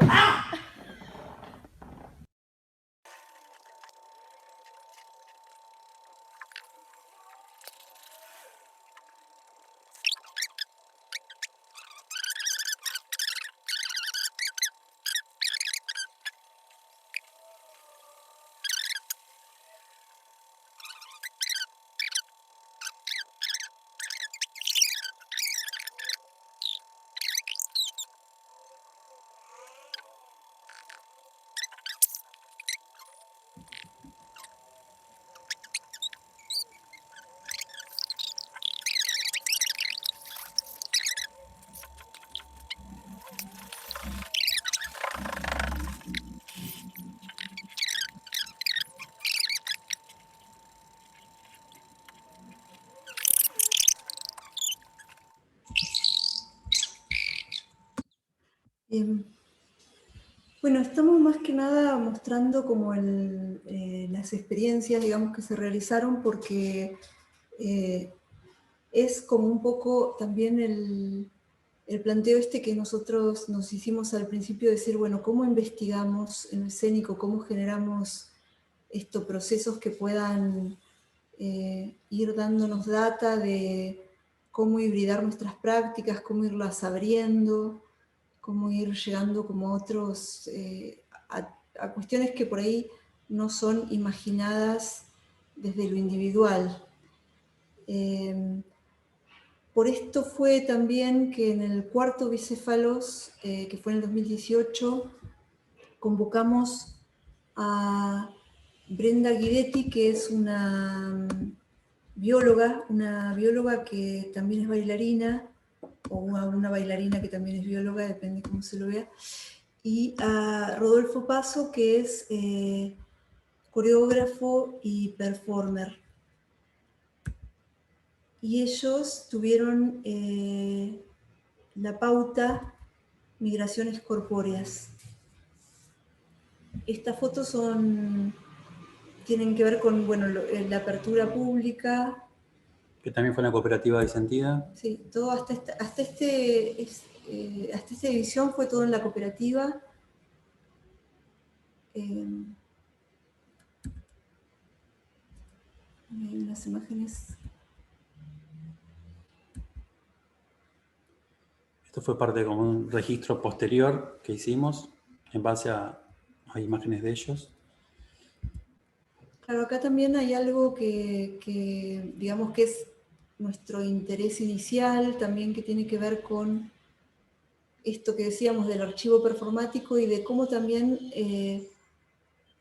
Bueno, estamos más que nada mostrando como las experiencias, digamos, que se realizaron porque es como un poco también el planteo que nosotros nos hicimos al principio, decir, bueno, ¿cómo investigamos en el escénico? ¿Cómo generamos estos procesos que puedan ir dándonos data de cómo hibridar nuestras prácticas, cómo irlas abriendo, cómo ir llegando como otros, a cuestiones que por ahí no son imaginadas desde lo individual. Por esto fue también que en el cuarto Bicéfalos, que fue en el 2018, convocamos a Brenda Guidetti, que es una bióloga que también es bailarina, o una bailarina que también es bióloga, depende cómo se lo vea, y a Rodolfo Paso, que es coreógrafo y performer. Y ellos tuvieron la pauta Migraciones Corpóreas. Estas fotos tienen que ver con la apertura pública. Que también fue una cooperativa de Sentida. Sí, todo hasta esta edición fue todo en la cooperativa. Las imágenes. Esto fue parte de como un registro posterior que hicimos en base a imágenes de ellos. Claro, acá también hay algo que digamos que es nuestro interés inicial, también que tiene que ver con esto que decíamos del archivo performático y de cómo también...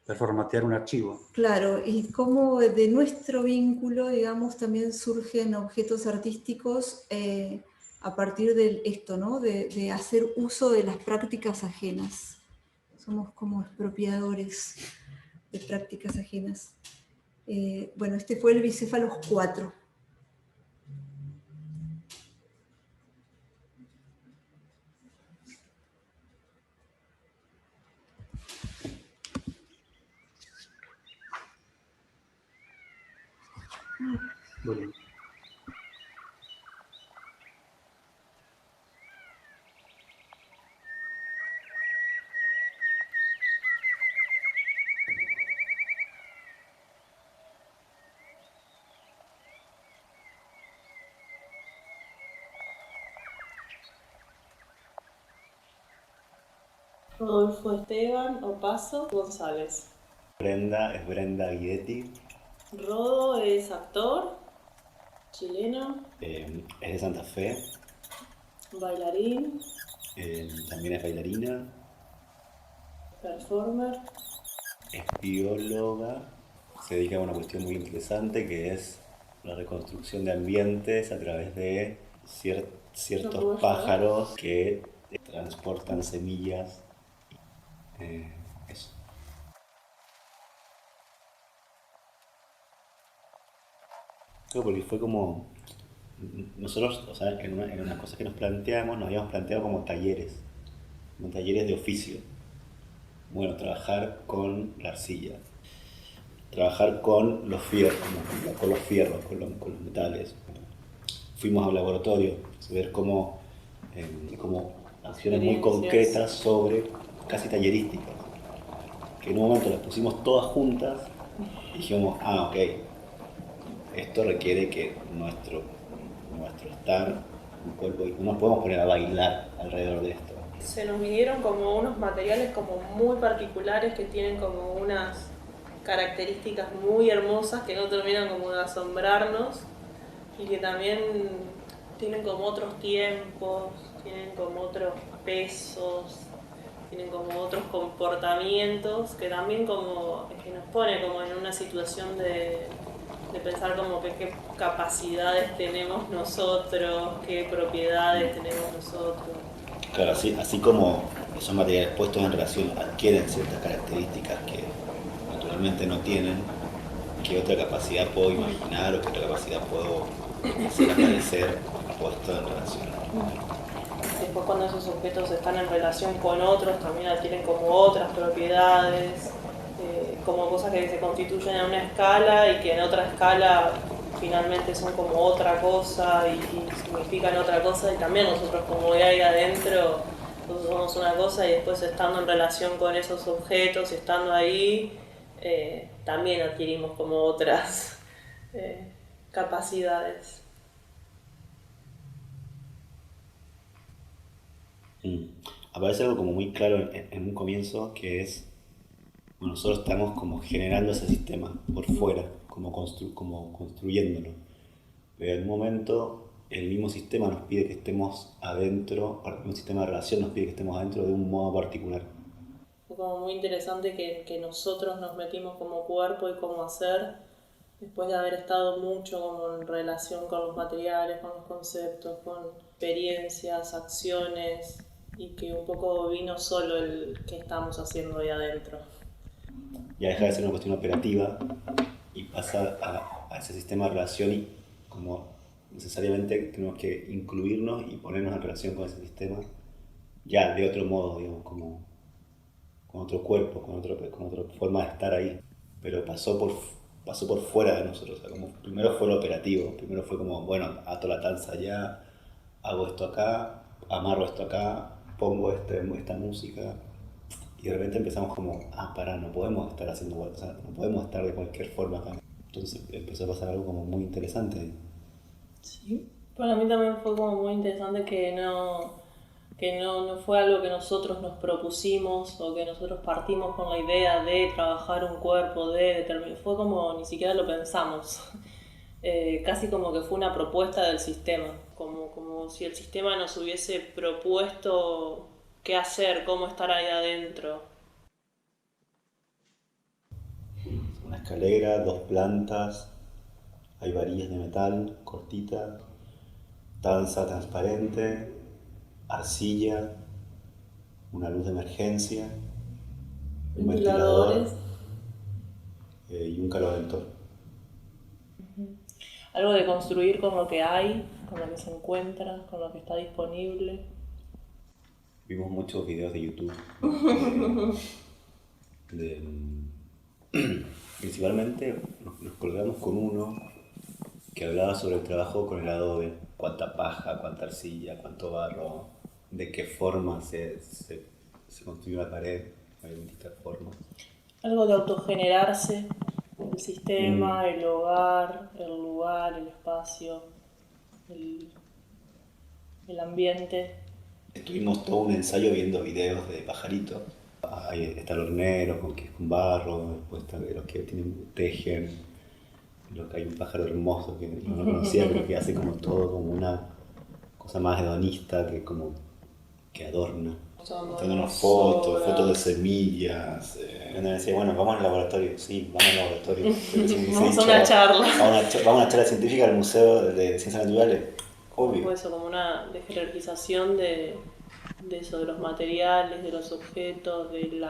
performatear un archivo. Claro, y cómo de nuestro vínculo, digamos, también surgen objetos artísticos a partir de esto, ¿no? De hacer uso de las prácticas ajenas. Somos como expropiadores de prácticas ajenas. Bueno, este fue el Bicéfalos 4. Bueno. Rodolfo Esteban Opaso González. Brenda es Brenda Guidetti. Rodo es actor, chileno. Es de Santa Fe. Bailarín. También es bailarina. Performer. Es bióloga se dedica a una cuestión muy interesante que es la reconstrucción de ambientes a través de ciertos pájaros que transportan semillas. Eso. Creo porque fue como nosotros, o sea, en unas cosas que nos habíamos planteado como talleres de oficio. Bueno, trabajar con la arcilla, trabajar con los fierros, con los metales. Fuimos al laboratorio, ver cómo acciones muy concretas sobre casi tallerísticas, que en un momento las pusimos todas juntas y dijimos, ok, esto requiere que nuestro estar, un cuerpo, no nos podemos poner a bailar alrededor de esto. Se nos vinieron como unos materiales como muy particulares que tienen como unas características muy hermosas que no terminan como de asombrarnos y que también tienen como otros tiempos, tienen como otros pesos, tienen como otros comportamientos que también como que nos pone como en una situación de pensar como que qué capacidades tenemos nosotros, qué propiedades tenemos nosotros. Claro, así como esos materiales puestos en relación adquieren ciertas características que naturalmente no tienen, ¿qué otra capacidad puedo imaginar o qué otra capacidad puedo hacer aparecer puesto en relación? Después cuando esos objetos están en relación con otros también adquieren como otras propiedades, como cosas que se constituyen en una escala y que en otra escala finalmente son como otra cosa y significan otra cosa, y también nosotros como hay adentro, nosotros somos una cosa y después estando en relación con esos objetos y estando ahí, también adquirimos como otras capacidades. Aparece algo como muy claro en un comienzo, que es, bueno, nosotros estamos como generando ese sistema por fuera, como construyéndolo. Pero en un momento el mismo sistema nos pide que estemos adentro, el mismo sistema de relación nos pide que estemos adentro de un modo particular. Fue como muy interesante que nosotros nos metimos como cuerpo y como hacer, después de haber estado mucho como en relación con los materiales, con los conceptos, con experiencias, acciones, y que un poco vino solo el que estamos haciendo ahí adentro. Ya deja de ser una cuestión operativa y pasa a ese sistema de relación, y como necesariamente tenemos que incluirnos y ponernos en relación con ese sistema ya de otro modo, digamos, como con otro cuerpo, con otra forma de estar ahí, pero pasó por fuera de nosotros. O sea, como primero fue lo operativo, primero fue como, bueno, ato la tanza allá, hago esto acá, amarro esto acá, pongo esta música, y de repente empezamos como, no podemos estar haciendo, o sea, no podemos estar de cualquier forma acá. Entonces empezó a pasar algo como muy interesante. Sí, para mí también fue como muy interesante que no fue algo que nosotros nos propusimos o que nosotros partimos con la idea de trabajar un cuerpo, fue como ni siquiera lo pensamos. Casi como que fue una propuesta del sistema, como si el sistema nos hubiese propuesto qué hacer, cómo estar ahí adentro. Una escalera, 2 plantas, hay varillas de metal cortitas, tanza transparente, arcilla, una luz de emergencia, un ventilador y un caloventor. Algo de construir con lo que hay, con lo que se encuentra, con lo que está disponible. Vimos muchos videos de YouTube, principalmente nos colgamos con uno que hablaba sobre el trabajo con el adobe, cuánta paja, cuánta arcilla, cuánto barro, de qué forma se construye una pared, hay distintas formas. Algo de autogenerarse, el sistema, el hogar, el lugar, el espacio, el ambiente. Tuvimos todo un ensayo viendo videos de pajaritos. Ahí está el hornero, que es con barro, después están los que tejen, hay un pájaro hermoso que no conocía, pero que hace como todo como una cosa más hedonista, que que adorna. Mostrándonos fotos de semillas. Donde decía, bueno, vamos al laboratorio. Sí, vamos al laboratorio. Vamos a una charla. Vamos a una charla científica al Museo de Ciencias Naturales. Obvio. Como eso, como una jerarquización de eso, de los materiales, de los objetos, del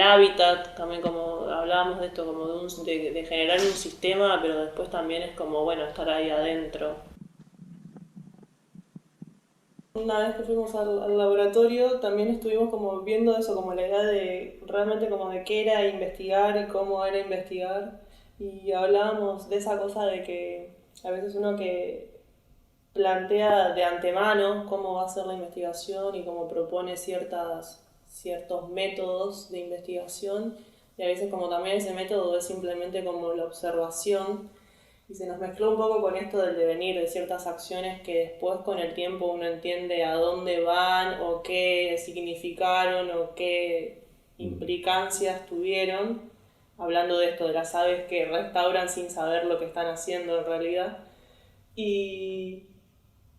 hábitat, también como hablábamos de esto, como de generar un sistema, pero después también es como, bueno, estar ahí adentro. Una vez que fuimos al laboratorio también estuvimos como viendo eso, como la idea de realmente como de qué era investigar y cómo era investigar, y hablábamos de esa cosa de que a veces uno que plantea de antemano cómo va a ser la investigación y cómo propone ciertos métodos de investigación, y a veces como también ese método es simplemente como la observación, y se nos mezcló un poco con esto del devenir de ciertas acciones que después con el tiempo uno entiende a dónde van o qué significaron o qué implicancias tuvieron, hablando de esto de las aves que restauran sin saber lo que están haciendo en realidad. Y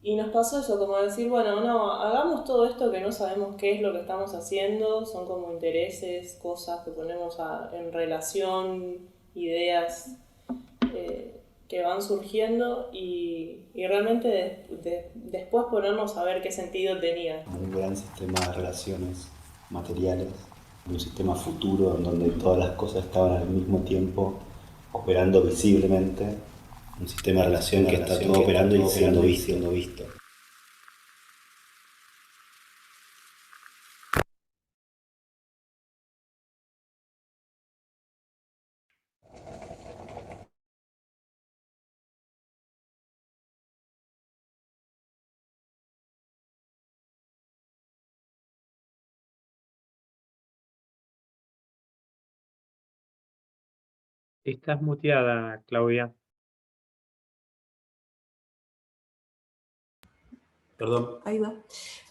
nos pasó eso, como decir, bueno, no, hagamos todo esto que no sabemos qué es lo que estamos haciendo, son como intereses, cosas que ponemos en relación, ideas que van surgiendo y realmente después ponernos a ver qué sentido tenía. Un gran sistema de relaciones materiales, un sistema futuro en donde todas las cosas estaban al mismo tiempo operando visiblemente. Un sistema de relación que está todo operando y siendo visto. Estás muteada, Claudia. Perdón. Ahí va.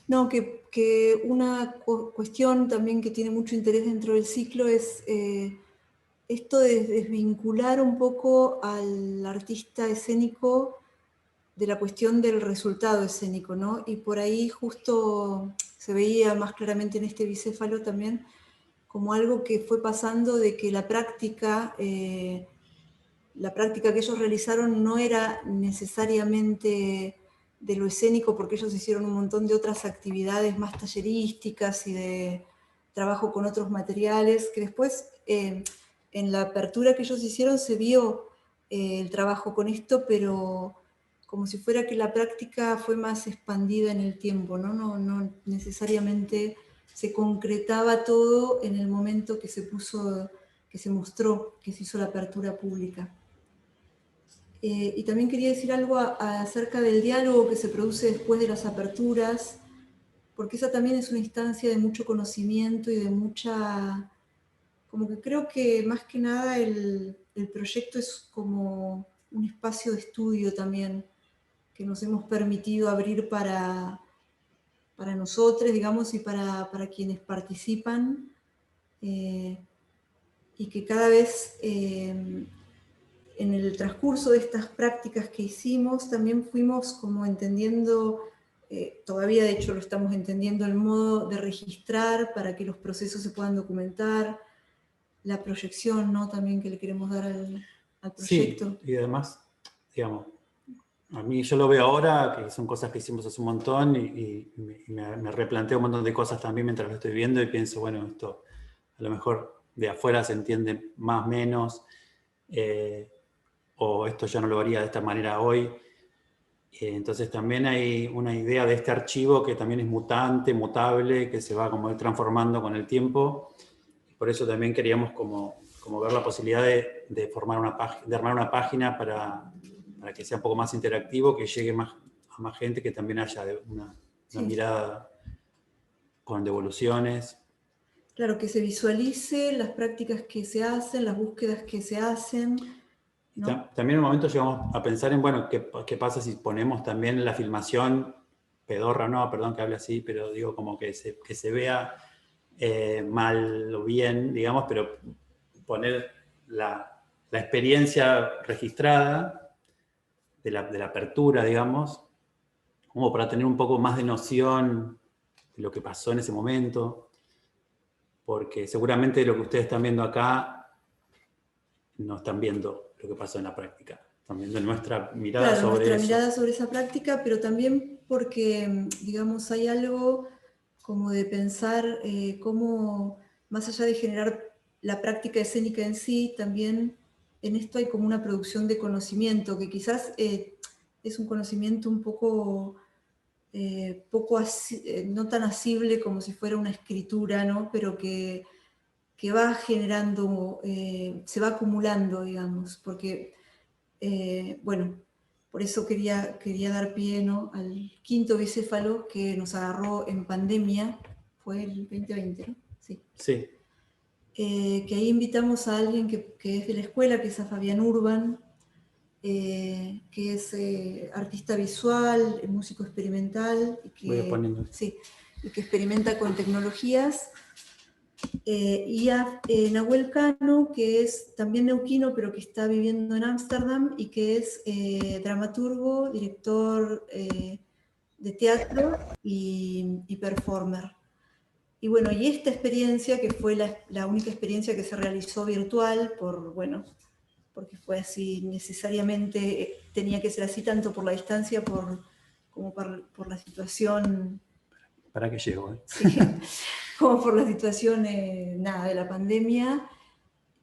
No, que una cuestión también que tiene mucho interés dentro del ciclo es esto de desvincular un poco al artista escénico de la cuestión del resultado escénico, ¿no? Y por ahí justo se veía más claramente en este bicéfalo también como algo que fue pasando de que la práctica que ellos realizaron no era necesariamente de lo escénico, porque ellos hicieron un montón de otras actividades más tallerísticas y de trabajo con otros materiales, que después en la apertura que ellos hicieron se vio el trabajo con esto, pero como si fuera que la práctica fue más expandida en el tiempo, ¿no? No necesariamente se concretaba todo en el momento que se mostró, que se hizo la apertura pública. Y también quería decir algo acerca del diálogo que se produce después de las aperturas, porque esa también es una instancia de mucho conocimiento y de mucha... Como que creo que más que nada el proyecto es como un espacio de estudio también, que nos hemos permitido abrir para nosotros, digamos, y para quienes participan, y que cada vez... en el transcurso de estas prácticas que hicimos, también fuimos como entendiendo, todavía de hecho lo estamos entendiendo, el modo de registrar para que los procesos se puedan documentar, la proyección, ¿no? También que le queremos dar al proyecto. Sí, y además, digamos, a mí yo lo veo ahora, que son cosas que hicimos hace un montón, y me replanteo un montón de cosas también mientras lo estoy viendo y pienso, bueno, esto a lo mejor de afuera se entiende más o menos, o esto yo no lo haría de esta manera hoy. Entonces también hay una idea de este archivo que también es mutante, mutable, que se va como transformando con el tiempo. Por eso también queríamos como ver la posibilidad de armar una página para que sea un poco más interactivo, que llegue a más gente, que también haya una mirada con devoluciones. Claro, que se visualice las prácticas que se hacen, las búsquedas que se hacen, ¿no? También en un momento llegamos a pensar en, bueno, ¿qué pasa si ponemos también la filmación, pedorra, no, perdón que hable así, pero digo como que se vea mal o bien, digamos, pero poner la experiencia registrada de la apertura, digamos, como para tener un poco más de noción de lo que pasó en ese momento, porque seguramente lo que ustedes están viendo acá no están viendo lo que pasó en la práctica, están viendo nuestra mirada Claro, sobre nuestra eso. mirada sobre esa práctica, pero también porque, digamos, hay algo como de pensar cómo, más allá de generar la práctica escénica en sí, también en esto hay como una producción de conocimiento, que quizás es un conocimiento un poco, no tan asible como si fuera una escritura, ¿no? Pero que va generando, se va acumulando, digamos, porque, bueno, por eso quería dar pie, ¿no?, al quinto bicéfalo que nos agarró en pandemia, fue el 2020, ¿no? Sí. Sí. Que ahí invitamos a alguien que es de la escuela, que es a Fabián Urban, que es artista visual, músico experimental, y Voy a poniendo. sí, y que experimenta con tecnologías. Y a Nahuel Cano, que es también neuquino, pero que está viviendo en Ámsterdam y que es dramaturgo, director de teatro y performer. Y bueno, y esta experiencia, que fue la única experiencia que se realizó virtual, porque fue así, necesariamente tenía que ser así, tanto por la distancia como por la situación. Para que llego, Sí, como por la situación de la pandemia,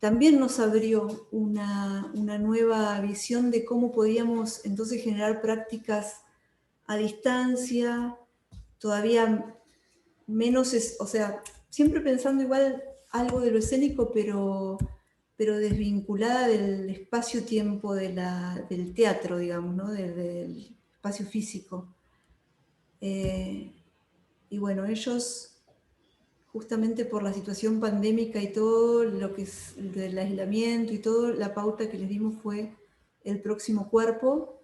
también nos abrió una nueva visión de cómo podíamos entonces generar prácticas a distancia, todavía menos, o sea, siempre pensando igual algo de lo escénico, pero desvinculada del espacio-tiempo del teatro, digamos, ¿no? Del espacio físico. Y bueno, ellos, justamente por la situación pandémica y todo lo que es del aislamiento y todo, la pauta que les dimos fue el próximo cuerpo.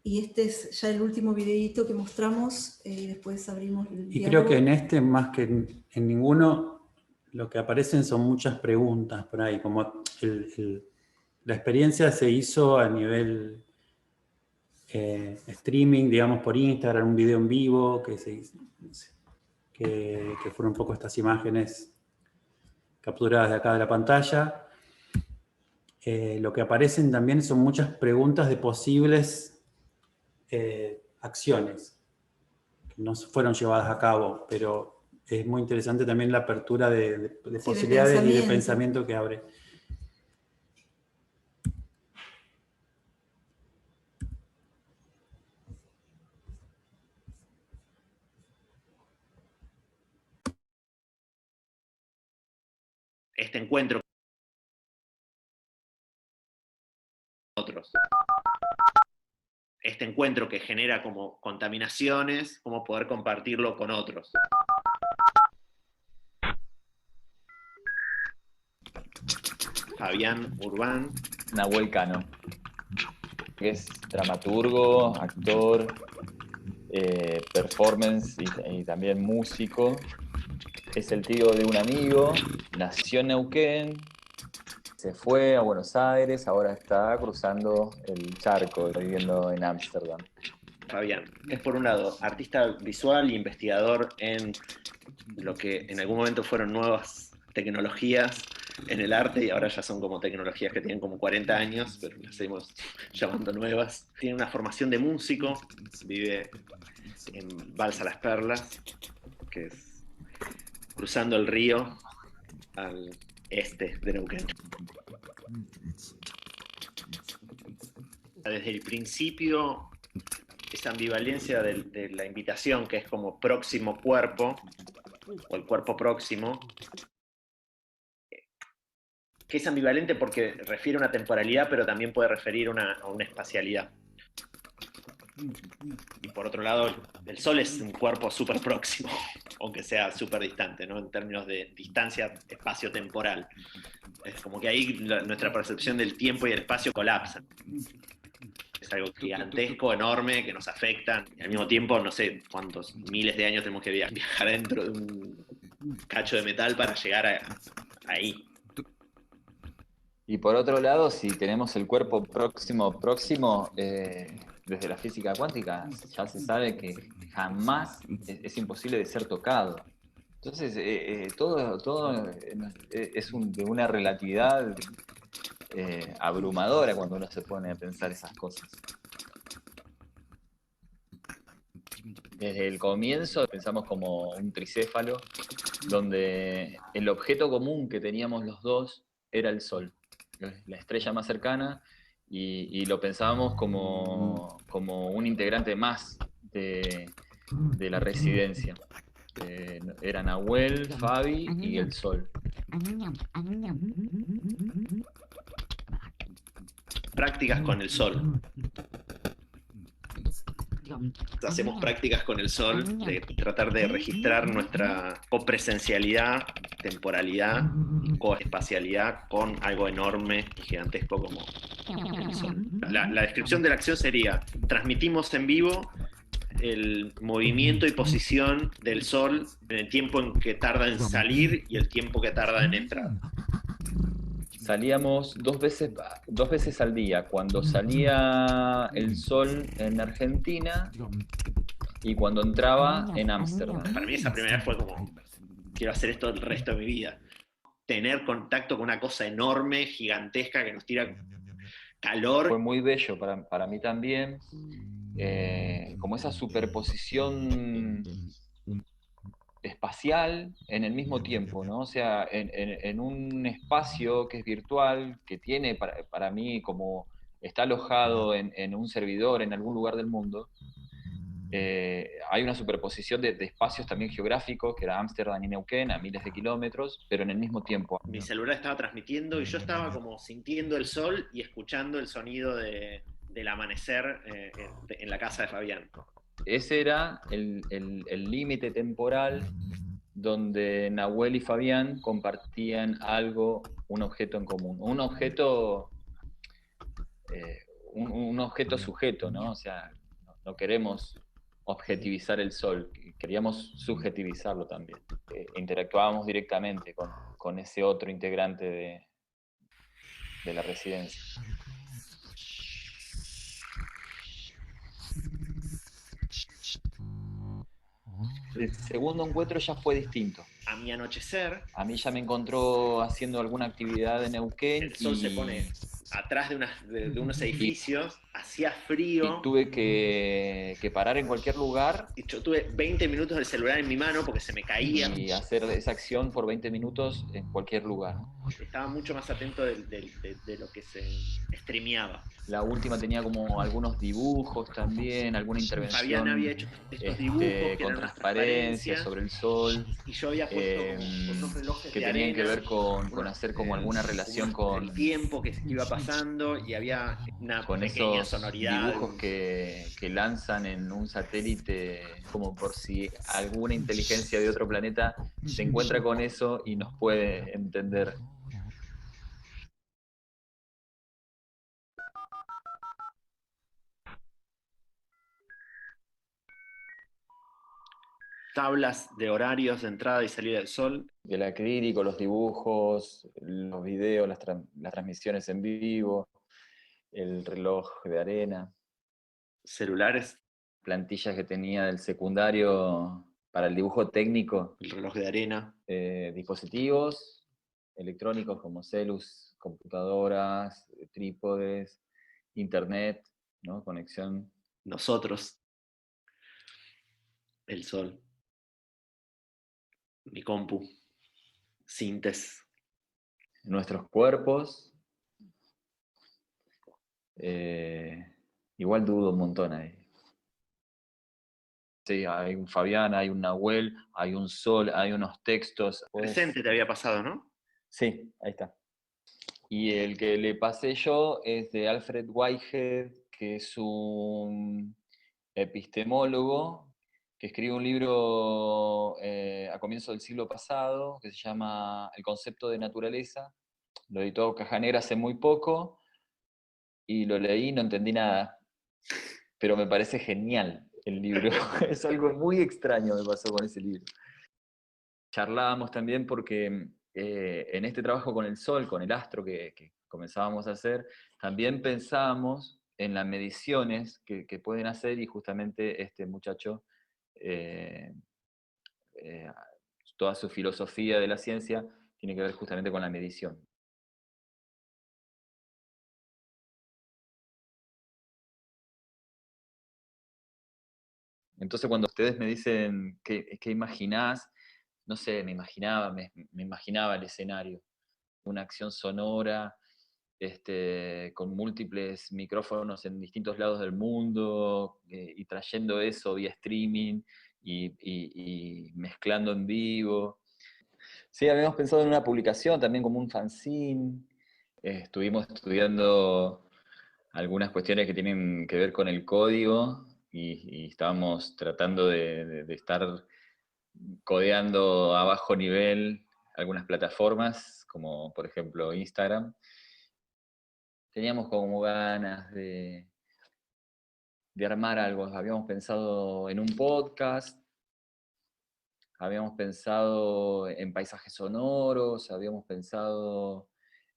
Y este es ya el último videíto que mostramos, después abrimos el Y diálogo. creo que en este, más que en ninguno, lo que aparecen son muchas preguntas por ahí, como la experiencia se hizo a nivel streaming, digamos, por Instagram, un video en vivo, que fueron un poco estas imágenes capturadas de acá de la pantalla. Lo que aparecen también son muchas preguntas de posibles acciones que no fueron llevadas a cabo, pero es muy interesante también la apertura de posibilidades y de pensamiento que abre. Este encuentro con otros. Este encuentro que genera como contaminaciones, cómo poder compartirlo con otros. Fabián Urban. Nahuel Cano, que es dramaturgo, actor, performance y también músico. Es el tío de un amigo, nació en Neuquén, se fue a Buenos Aires, ahora está cruzando el charco, viviendo en Ámsterdam. Fabián es, por un lado, artista visual e investigador en lo que en algún momento fueron nuevas tecnologías en el arte, y ahora ya son como tecnologías que tienen como 40 años, pero las seguimos llamando nuevas. Tiene una formación de músico, vive en Balsa Las Perlas, que es cruzando el río al este de Neuquén. Desde el principio, esa ambivalencia de la invitación, que es como próximo cuerpo, o el cuerpo próximo, que es ambivalente porque refiere a una temporalidad, pero también puede referir a una espacialidad. Y por otro lado, el Sol es un cuerpo súper próximo, aunque sea súper distante, ¿no? En términos de distancia espacio-temporal. Es como que ahí nuestra percepción del tiempo y el espacio colapsan. Es algo gigantesco, enorme, que nos afecta. Y al mismo tiempo, no sé cuántos miles de años tenemos que viajar dentro de un cacho de metal para llegar ahí. Y por otro lado, si tenemos el cuerpo próximo, desde la física cuántica ya se sabe que jamás es imposible de ser tocado. Entonces, todo es de una relatividad abrumadora cuando uno se pone a pensar esas cosas. Desde el comienzo pensamos como un tricéfalo, donde el objeto común que teníamos los dos era el Sol, la estrella más cercana, y lo pensábamos como un integrante más de la residencia. Era Nahuel, Fabi y el Sol. Prácticas con el sol. Hacemos prácticas con el sol, de tratar de registrar nuestra copresencialidad, temporalidad y coespacialidad con algo enorme y gigantesco como el sol. La descripción de la acción sería: transmitimos en vivo el movimiento y posición del sol en el tiempo en que tarda en salir y el tiempo que tarda en entrar. Salíamos dos veces al día, cuando salía el sol en Argentina y cuando entraba en Ámsterdam. Para mí esa primera vez fue como, quiero hacer esto el resto de mi vida. Tener contacto con una cosa enorme, gigantesca, que nos tira calor. Fue muy bello para mí también, como esa superposición espacial en el mismo tiempo, ¿no? O sea, en un espacio que es virtual, que tiene para mí como está alojado en un servidor en algún lugar del mundo, hay una superposición de espacios también geográficos, que era Ámsterdam y Neuquén, a miles de kilómetros, pero en el mismo tiempo. Mi celular estaba transmitiendo y yo estaba como sintiendo el sol y escuchando el sonido del amanecer en la casa de Fabián. Ese era el límite temporal donde Nahuel y Fabián compartían algo, un objeto en común. Un objeto sujeto, ¿no? O sea, no queremos objetivizar el sol, queríamos subjetivizarlo también. Interactuábamos directamente con ese otro integrante de la residencia. El segundo encuentro ya fue distinto. A mi anochecer, a mí ya me encontró haciendo alguna actividad en Neuquén. El sol se pone atrás de unos edificios, hacía frío. Y tuve que parar en cualquier lugar. Y yo tuve 20 minutos del celular en mi mano porque se me caía. Y hacer esa acción por 20 minutos en cualquier lugar. Estaba mucho más atento de lo que se streameaba. La última tenía como algunos dibujos también, alguna intervención. Fabián había hecho estos dibujos con transparencia sobre el sol. Y yo había puesto unos relojes que de tenían arena, que ver con hacer como alguna relación con el tiempo que iba pasando, y había una con pequeña esos sonoridad. Dibujos que lanzan en un satélite, como por si alguna inteligencia de otro planeta se encuentra con eso y nos puede entender. Tablas de horarios de entrada y salida del sol. El acrílico, los dibujos, los videos, las transmisiones en vivo, el reloj de arena. Celulares. Plantillas que tenía del secundario para el dibujo técnico. El reloj de arena. Dispositivos electrónicos como celus, computadoras, trípodes, internet, ¿no? Conexión. Nosotros. El sol. Mi compu. Sintes. Nuestros cuerpos. Igual dudo un montón ahí. Sí, hay un Fabián, hay un Nahuel, hay un sol, hay unos textos. Presente te había pasado, ¿no? Sí, ahí está. Y el que le pasé yo es de Alfred Whitehead, que es un epistemólogo que escribe un libro a comienzos del siglo pasado que se llama El concepto de naturaleza. Lo editó Caja Negra hace muy poco y lo leí y no entendí nada, pero me parece genial el libro. Es algo muy extraño me pasó con ese libro. Charlábamos también porque en este trabajo con el sol, con el astro que comenzábamos a hacer, también pensábamos en las mediciones que pueden hacer, y justamente este muchacho, toda su filosofía de la ciencia tiene que ver justamente con la medición. Entonces cuando ustedes me dicen qué imaginás, no sé, me imaginaba el escenario, una acción sonora, con múltiples micrófonos en distintos lados del mundo, y trayendo eso vía streaming, y mezclando en vivo. Sí, habíamos pensado en una publicación también como un fanzine. Estuvimos estudiando algunas cuestiones que tienen que ver con el código, y estábamos tratando de estar codeando a bajo nivel algunas plataformas, como por ejemplo Instagram. Teníamos como ganas de armar algo. Habíamos pensado en un podcast, habíamos pensado en paisajes sonoros, habíamos pensado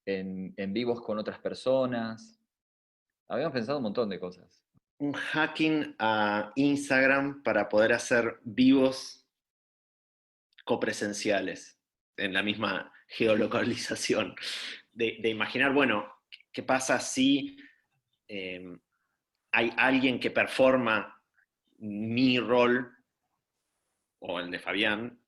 en vivos con otras personas, habíamos pensado un montón de cosas. Un hacking a Instagram para poder hacer vivos copresenciales en la misma geolocalización. De imaginar, bueno, ¿qué pasa si hay alguien que performa mi rol, o el de Fabián,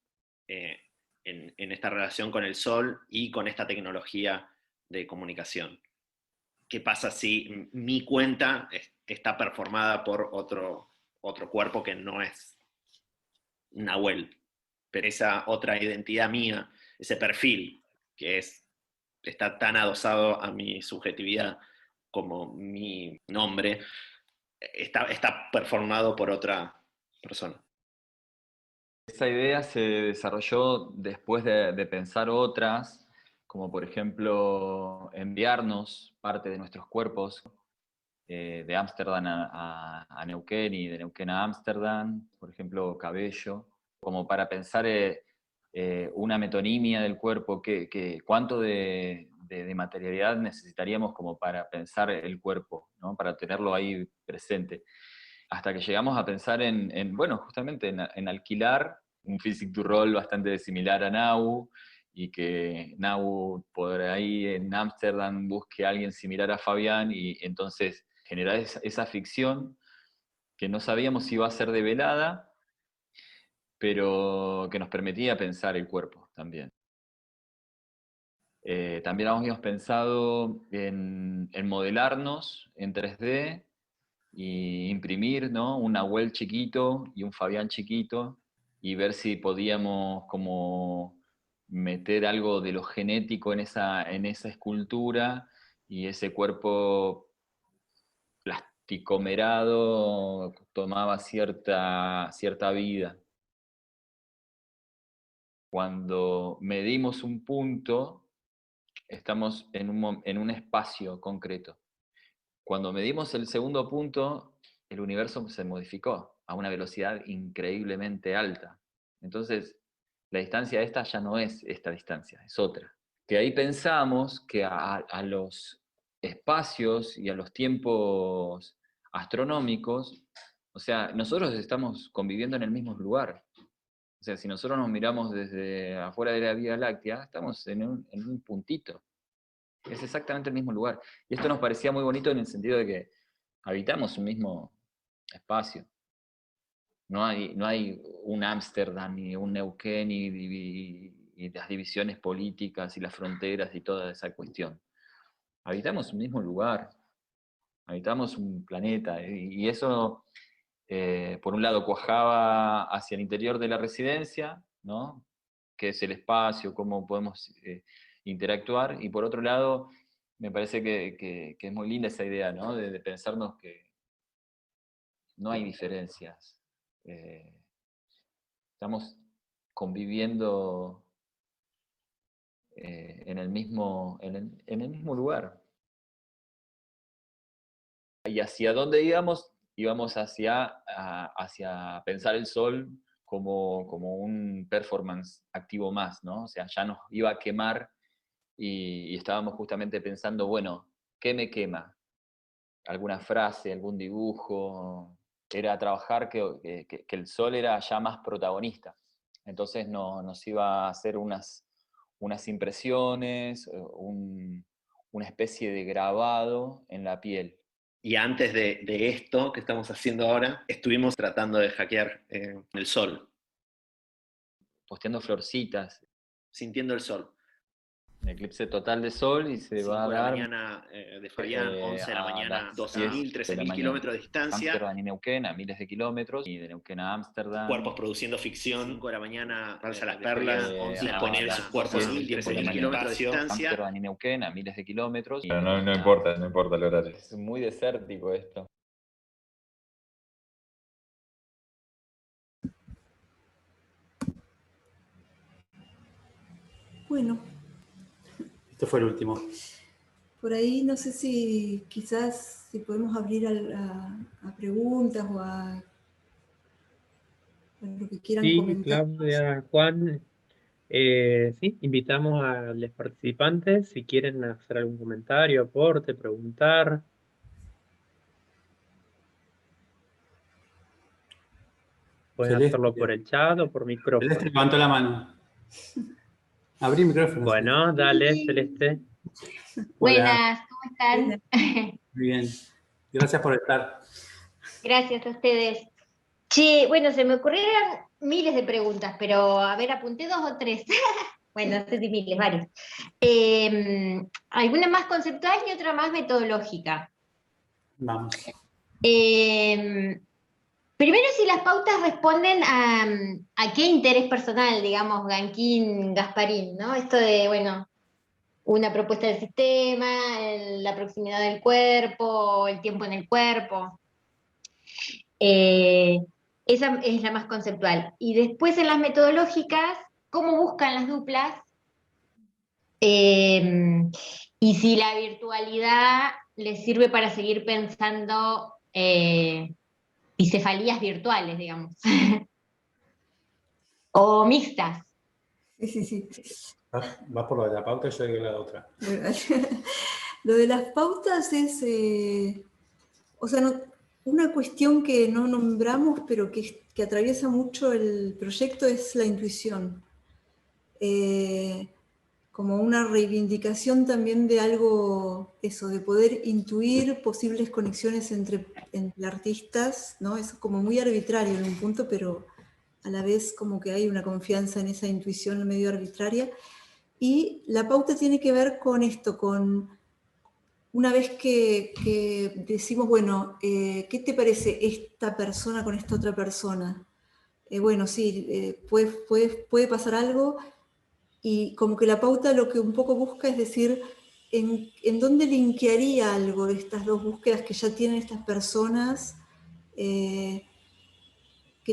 en esta relación con el sol y con esta tecnología de comunicación? ¿Qué pasa si mi cuenta está performada por otro cuerpo que no es Nahuel? Pero esa otra identidad mía, ese perfil que está tan adosado a mi subjetividad como mi nombre, está performado por otra persona. Esa idea se desarrolló después de pensar otras, como por ejemplo enviarnos parte de nuestros cuerpos de Ámsterdam a Neuquén, y de Neuquén a Ámsterdam, por ejemplo, cabello, como para pensar una metonimia del cuerpo, cuánto de materialidad necesitaríamos como para pensar el cuerpo, ¿no? Para tenerlo ahí presente. Hasta que llegamos a pensar bueno, justamente en alquilar un physic to roll bastante similar a Nau, y que Nau por ahí en Ámsterdam busque a alguien similar a Fabián, y entonces generar esa ficción que no sabíamos si iba a ser develada, pero que nos permitía pensar el cuerpo también. También habíamos pensado en modelarnos en 3D, y imprimir, ¿no? Un Nahuel chiquito y un Fabián chiquito, y ver si podíamos como meter algo de lo genético en esa escultura, y ese cuerpo plasticomerado tomaba cierta vida. Cuando medimos un punto, estamos en un espacio concreto. Cuando medimos el segundo punto, el universo se modificó a una velocidad increíblemente alta. Entonces, la distancia esta ya no es esta distancia, es otra. Que ahí pensamos que a los espacios y a los tiempos astronómicos, o sea, nosotros estamos conviviendo en el mismo lugar. O sea, si nosotros nos miramos desde afuera de la Vía Láctea, estamos en un puntito. Es exactamente el mismo lugar. Y esto nos parecía muy bonito en el sentido de que habitamos un mismo espacio. No hay un Ámsterdam, ni un Neuquén, y las divisiones políticas y las fronteras y toda esa cuestión. Habitamos un mismo lugar, habitamos un planeta, y eso, por un lado, cuajaba hacia el interior de la residencia, ¿no? Que es el espacio, cómo podemos interactuar, y por otro lado, me parece que es muy linda esa idea, ¿no? De pensarnos que no hay diferencias. Estamos conviviendo en el mismo lugar. ¿Y hacia dónde íbamos? Íbamos hacia pensar el sol como un performance activo más, ¿no? O sea, ya nos iba a quemar, y estábamos justamente pensando, bueno, ¿qué me quema? alguna frase, algún dibujo. Era trabajar que el sol era ya más protagonista. Entonces nos iba a hacer unas impresiones, una especie de grabado en la piel. Y antes de esto que estamos haciendo ahora, estuvimos tratando de hackear el sol. Posteando florcitas. Sintiendo el sol. Un eclipse total de sol y se va a dar... 5 de la mañana de Fabián, 11 de la mañana, 12.000, 13.000 kilómetros de distancia. Ámsterdam y Neuquén, a miles de kilómetros, y de Neuquén a Ámsterdam. Cuerpos produciendo ficción. 5 de la mañana, Balsa Las Perlas, disponer sus cuerpos a 13.000 kilómetros de distancia. Ámsterdam y Neuquén, a miles de kilómetros. Pero no importa el horario. Es muy desértico esto. Bueno. Esto fue el último. Por ahí no sé si quizás si podemos abrir a preguntas o a lo que quieran comentar. Claudia, Juan, sí, invitamos a los participantes si quieren hacer algún comentario, aporte, preguntar. Pueden Celeste, hacerlo por el chat o por micrófono. Celeste levantó la mano. Abrí micrófono. Bueno, dale, Celeste. Buenas, ¿cómo están? Muy bien. Gracias por estar. Gracias a ustedes. Che, bueno, se me ocurrieron miles de preguntas, pero a ver, apunté 2 o 3. Bueno, no sé si miles, varios. Alguna más conceptual y otra más metodológica. Vamos. Primero, si las pautas responden a qué interés personal, digamos, Ganquín, Gasparín, ¿no? Esto de, bueno, una propuesta del sistema, la proximidad del cuerpo, el tiempo en el cuerpo. Esa es la más conceptual. Y después en las metodológicas, ¿cómo buscan las duplas? Y si la virtualidad les sirve para seguir pensando bicefalías virtuales, digamos. O mixtas. Sí. Vas por lo de la pauta y yo digo la otra. Lo de las pautas es, o sea, una cuestión que no nombramos, pero que atraviesa mucho el proyecto es la intuición. Como una reivindicación también de algo, eso, de poder intuir posibles conexiones entre artistas, ¿no? Es como muy arbitrario en un punto, pero a la vez como que hay una confianza en esa intuición medio arbitraria. Y la pauta tiene que ver con esto, con una vez que decimos, bueno, ¿qué te parece esta persona con esta otra persona? Bueno, sí, puede pasar algo, y como que la pauta lo que un poco busca es decir, ¿en dónde linkearía algo de estas dos búsquedas que ya tienen estas personas? Que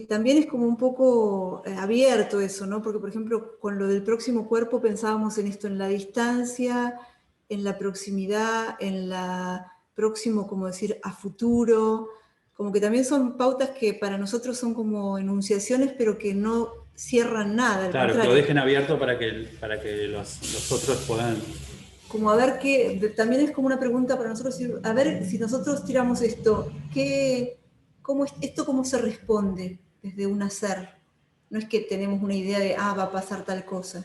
también es como un poco abierto eso, ¿no? Porque, por ejemplo, con lo del próximo cuerpo pensábamos en esto, en la distancia, en la proximidad, en la próximo, como decir, a futuro, como que también son pautas que para nosotros son como enunciaciones, pero que no cierran nada. Claro, que lo dejen abierto para que los otros puedan... Como a ver qué, también es como una pregunta para nosotros, a ver si nosotros tiramos esto, ¿esto cómo se responde desde un hacer? No es que tenemos una idea de, va a pasar tal cosa.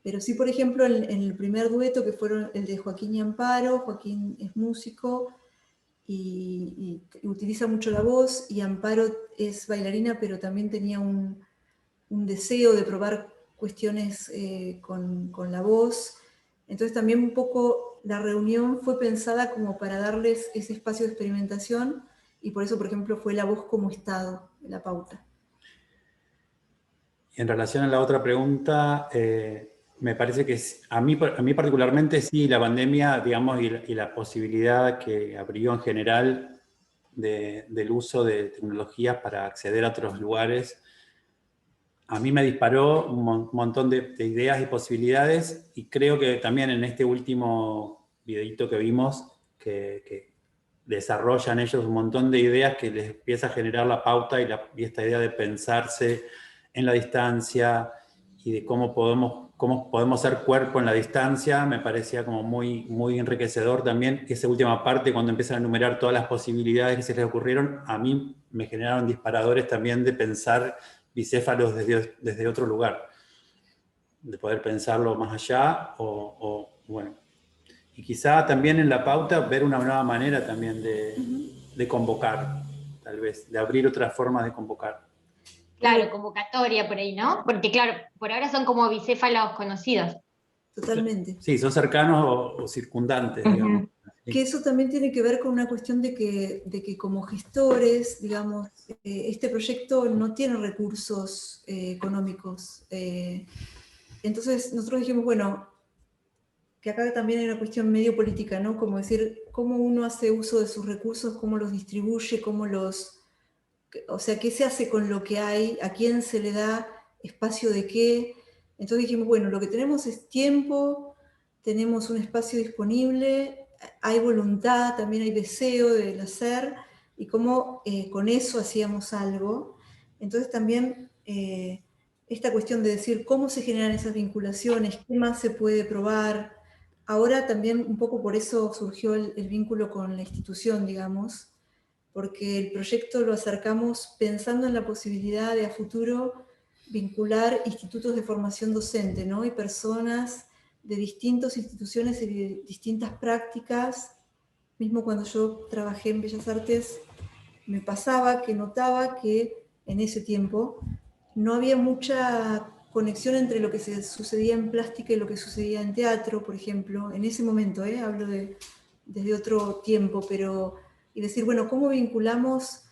Pero sí, por ejemplo, en el primer dueto, que fueron el de Joaquín y Amparo, Joaquín es músico y utiliza mucho la voz, y Amparo es bailarina, pero también tenía un deseo de probar cuestiones con la voz. Entonces también un poco la reunión fue pensada como para darles ese espacio de experimentación, y por eso, por ejemplo, fue la voz como estado de la pauta. En relación a la otra pregunta, me parece que a mí particularmente sí, la pandemia, digamos, y la posibilidad que abrió en general del uso de tecnologías para acceder a otros lugares, a mí me disparó un montón de ideas y posibilidades, y creo que también en este último videito que vimos, que desarrollan ellos un montón de ideas que les empieza a generar la pauta y esta idea de pensarse en la distancia de cómo podemos ser cuerpo en la distancia, me parecía como muy enriquecedor también. Esa última parte, cuando empiezan a enumerar todas las posibilidades que se les ocurrieron, a mí me generaron disparadores también de pensar bicéfalos desde otro lugar, de poder pensarlo más allá, bueno. Y quizá también en la pauta ver una nueva manera también de convocar, tal vez, de abrir otras formas de convocar. Claro, convocatoria por ahí, ¿no? Porque claro, por ahora son como bicéfalos conocidos. Totalmente. Sí, son cercanos o circundantes, digamos. Que eso también tiene que ver con una cuestión de que como gestores, digamos, este proyecto no tiene recursos económicos. Entonces nosotros dijimos, bueno, que acá también hay una cuestión medio política, ¿no? Como decir, cómo uno hace uso de sus recursos, cómo los distribuye, o sea, qué se hace con lo que hay, a quién se le da espacio de qué. Entonces dijimos, bueno, lo que tenemos es tiempo, tenemos un espacio disponible, hay voluntad, también hay deseo del hacer, y cómo con eso hacíamos algo. Entonces también esta cuestión de decir cómo se generan esas vinculaciones, qué más se puede probar. Ahora también un poco por eso surgió el vínculo con la institución, digamos, porque el proyecto lo acercamos pensando en la posibilidad de a futuro vincular institutos de formación docente, ¿no? Y personas de distintas instituciones y de distintas prácticas. Mismo cuando yo trabajé en Bellas Artes, me pasaba que notaba que en ese tiempo no había mucha conexión entre lo que se sucedía en plástica y lo que sucedía en teatro, por ejemplo, en ese momento, hablo desde otro tiempo, pero, y decir, bueno, ¿cómo vinculamos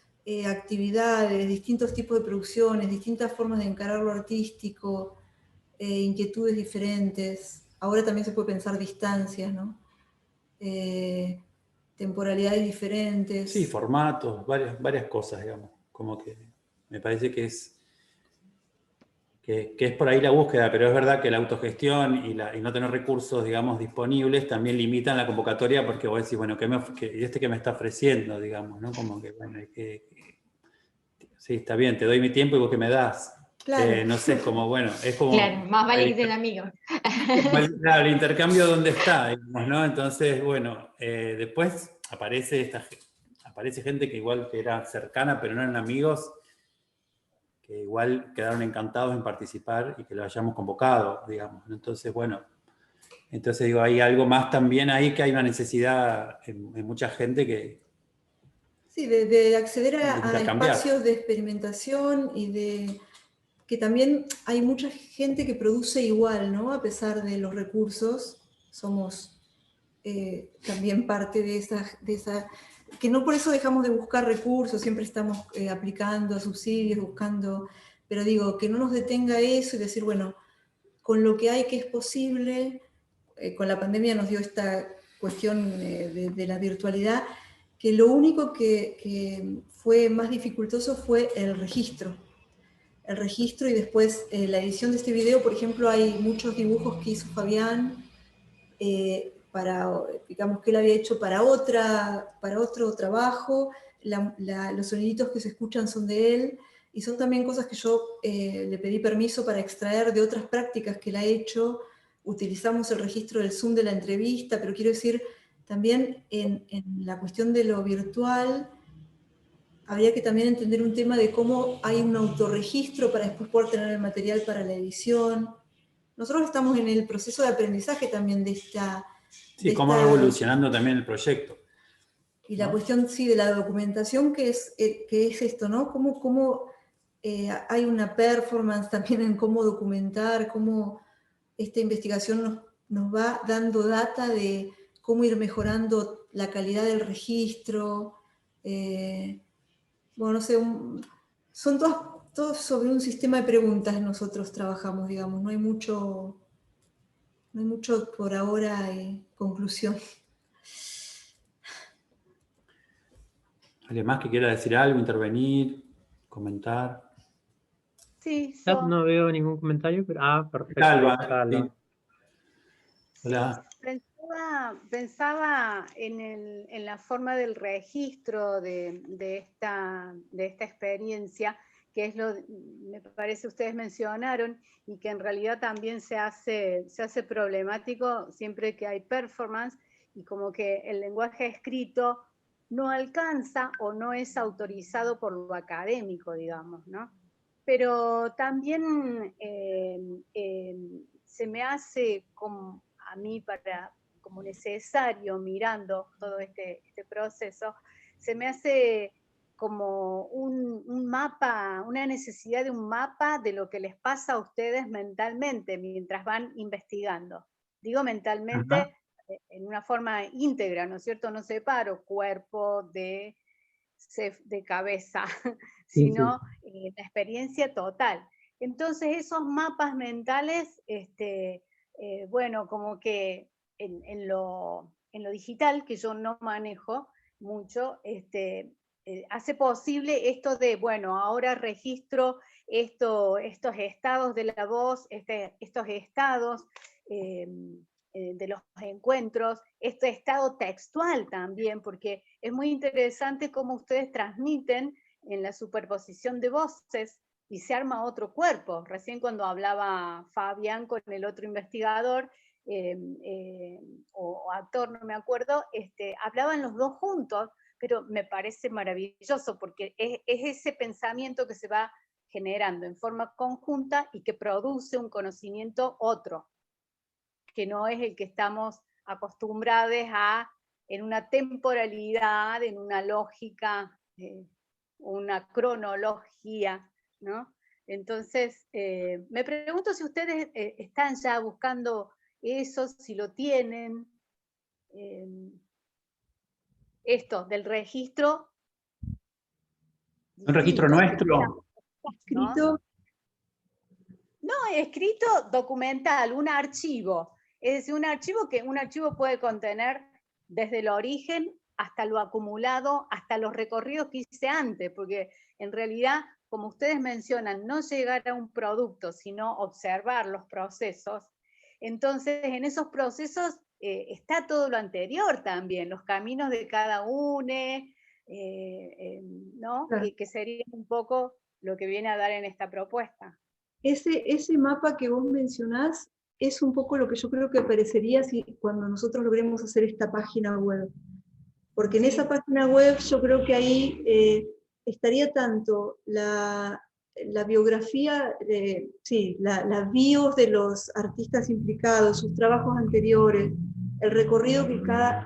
actividades, distintos tipos de producciones, distintas formas de encarar lo artístico, inquietudes diferentes? Ahora también se puede pensar distancias, ¿no? Temporalidades diferentes. Sí, formatos, varias cosas, digamos. Como que me parece que es por ahí la búsqueda, pero es verdad que la autogestión y no tener recursos, digamos, disponibles también limitan la convocatoria, porque vos decís, bueno, ¿qué me está ofreciendo, digamos, ¿no? Como que, bueno, sí, está bien, te doy mi tiempo y vos qué me das. Claro. No sé, como, bueno, es como... Claro, más vale que sean amigos. Claro, el intercambio dónde está, digamos, ¿no? Entonces, bueno, después aparece gente que igual que era cercana, pero no eran amigos, que igual quedaron encantados en participar y que lo hayamos convocado, digamos. Entonces, bueno, digo, hay algo más también ahí, que hay una necesidad en mucha gente que... Sí, de acceder a intercambiar. espacios de experimentación y de que también hay mucha gente que produce igual, ¿no? A pesar de los recursos, somos también parte de esa, que no por eso dejamos de buscar recursos, siempre estamos aplicando a subsidios, buscando, pero digo, que no nos detenga eso y decir, bueno, con lo que hay que es posible, con la pandemia nos dio esta cuestión de la virtualidad, que lo único que fue más dificultoso fue el registro y después la edición de este video. Por ejemplo, hay muchos dibujos que hizo Fabián, digamos que él había hecho para otro trabajo, los soniditos que se escuchan son de él, y son también cosas que yo le pedí permiso para extraer de otras prácticas que él ha hecho. Utilizamos el registro del Zoom de la entrevista, pero quiero decir, también en la cuestión de lo virtual, habría que también entender un tema de cómo hay un autorregistro para después poder tener el material para la edición. Nosotros estamos en el proceso de aprendizaje también de esta... Sí, cómo va evolucionando también el proyecto. Y la cuestión, sí, de la documentación, que es esto, ¿no? Cómo hay una performance también en cómo documentar, cómo esta investigación nos va dando data de cómo ir mejorando la calidad del registro. Bueno, no sé, son todos sobre un sistema de preguntas nosotros trabajamos, digamos, no hay mucho por ahora conclusión. ¿Alguien más que quiera decir algo, intervenir, comentar? Sí, No veo ningún comentario, pero... perfecto. Alba, sí. Hola. Pensaba en la forma del registro de esta experiencia, que es me parece ustedes mencionaron, y que en realidad también se hace problemático siempre que hay performance, y como que el lenguaje escrito no alcanza o no es autorizado por lo académico, digamos, ¿no? Pero también se me hace como, a mí como necesario, mirando todo este proceso, se me hace como un mapa, una necesidad de un mapa de lo que les pasa a ustedes mentalmente mientras van investigando. Digo mentalmente en una forma íntegra, ¿no es cierto? No separo cuerpo de cabeza, sino la experiencia total. Entonces esos mapas mentales, bueno, como que en lo digital, que yo no manejo mucho, hace posible esto de, bueno, ahora registro estos estados de la voz, estos estados de los encuentros, este estado textual también, porque es muy interesante cómo ustedes transmiten en la superposición de voces y se arma otro cuerpo. Recién cuando hablaba Fabián con el otro investigador, o actor, no me acuerdo, hablaban los dos juntos, pero me parece maravilloso porque es ese pensamiento que se va generando en forma conjunta y que produce un conocimiento otro, que no es el que estamos acostumbrados a, en una temporalidad, en una lógica, una cronología, ¿no? Entonces, me pregunto si ustedes están ya buscando eso, si lo tienen, esto del registro. Un registro nuestro. ¿Escrito? No, escrito documental, un archivo. Es decir, un archivo puede contener desde el origen hasta lo acumulado, hasta los recorridos que hice antes, porque en realidad, como ustedes mencionan, no llegar a un producto, sino observar los procesos. Entonces, en esos procesos está todo lo anterior también, los caminos de cada uno, ¿no? Claro. Que sería un poco lo que viene a dar en esta propuesta. Ese mapa que vos mencionás es un poco lo que yo creo que aparecería cuando nosotros logremos hacer esta página web. Porque en esa página web yo creo que ahí estaría tanto la biografía, la bios de los artistas implicados, sus trabajos anteriores, el recorrido que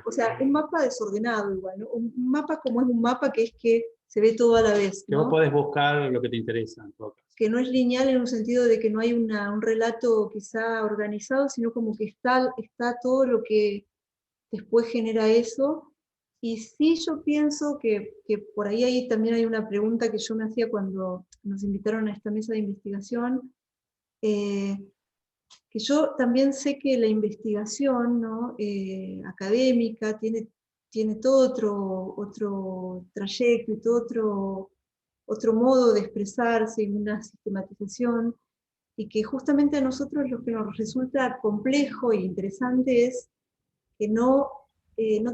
o sea, un mapa desordenado igual, ¿no? Un mapa como es un mapa que es que se ve todo a la vez, Que ¿no? vos podés buscar lo que te interesa, en todo caso. Que no es lineal en un sentido de que no hay un relato quizá organizado, sino como que está todo lo que después genera eso. Y sí, yo pienso que por ahí también hay una pregunta que yo me hacía cuando nos invitaron a esta mesa de investigación, que yo también sé que la investigación, ¿no? Académica tiene todo otro trayecto y todo otro modo de expresarse y una sistematización, y que justamente a nosotros lo que nos resulta complejo e interesante es que no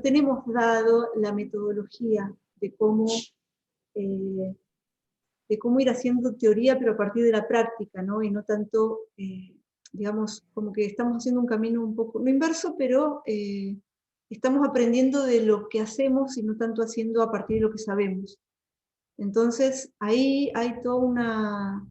tenemos dado la metodología de cómo ir haciendo teoría, pero a partir de la práctica, ¿no? Y no tanto, digamos, como que estamos haciendo un camino un poco, no inverso, pero estamos aprendiendo de lo que hacemos y no tanto haciendo a partir de lo que sabemos. Entonces, ahí hay toda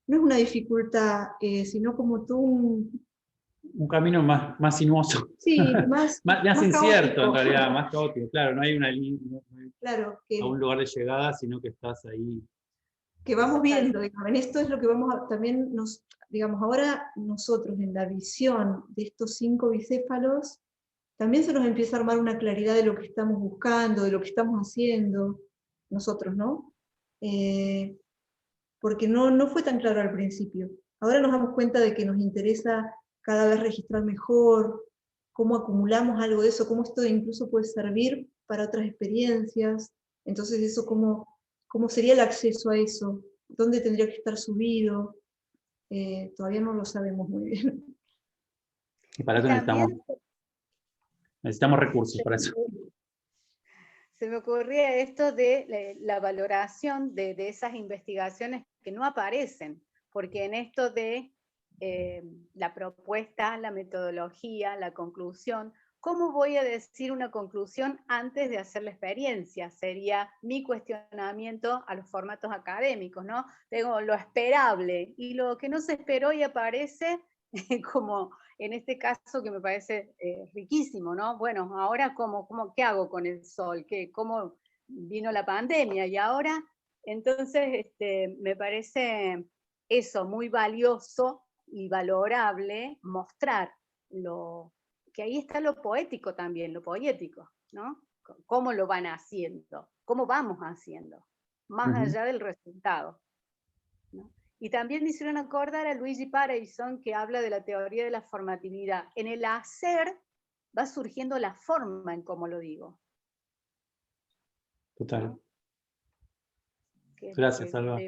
no es una dificultad, sino como todo un camino más sinuoso. Sí, más incierto, caótico. en realidad, más caótico. Claro, no hay una línea, no hay claro, a un lugar de llegada, sino que estás ahí. Que vamos viendo, digamos, en esto es lo que vamos a, también digamos, ahora nosotros en la visión de estos 5 bicéfalos, también se nos empieza a armar una claridad de lo que estamos buscando, de lo que estamos haciendo, nosotros, ¿no? Porque no fue tan claro al principio. Ahora nos damos cuenta de que nos interesa cada vez registrar mejor, cómo acumulamos algo de eso, cómo esto incluso puede servir para otras experiencias. Entonces eso, cómo sería el acceso a eso, dónde tendría que estar subido, todavía no lo sabemos muy bien. Y para eso necesitamos recursos para eso. se me ocurría esto de la valoración de esas investigaciones que no aparecen, porque en esto de la propuesta, la metodología, la conclusión, ¿cómo voy a decir una conclusión antes de hacer la experiencia? Sería mi cuestionamiento a los formatos académicos, ¿no? Tengo lo esperable y lo que no se esperó y aparece, como en este caso que me parece riquísimo, ¿no? Bueno, ahora ¿qué hago con el sol? ¿Cómo vino la pandemia? Y ahora, entonces, me parece eso muy valioso y valorable mostrar que ahí está lo poético también, lo poético, ¿no? Cómo lo van haciendo, cómo vamos haciendo, más allá del resultado, ¿no? Y también me hicieron acordar a Luigi Pareyson, que habla de la teoría de la formatividad. En el hacer va surgiendo la forma en cómo lo digo. Total. ¿No? Gracias, Alba.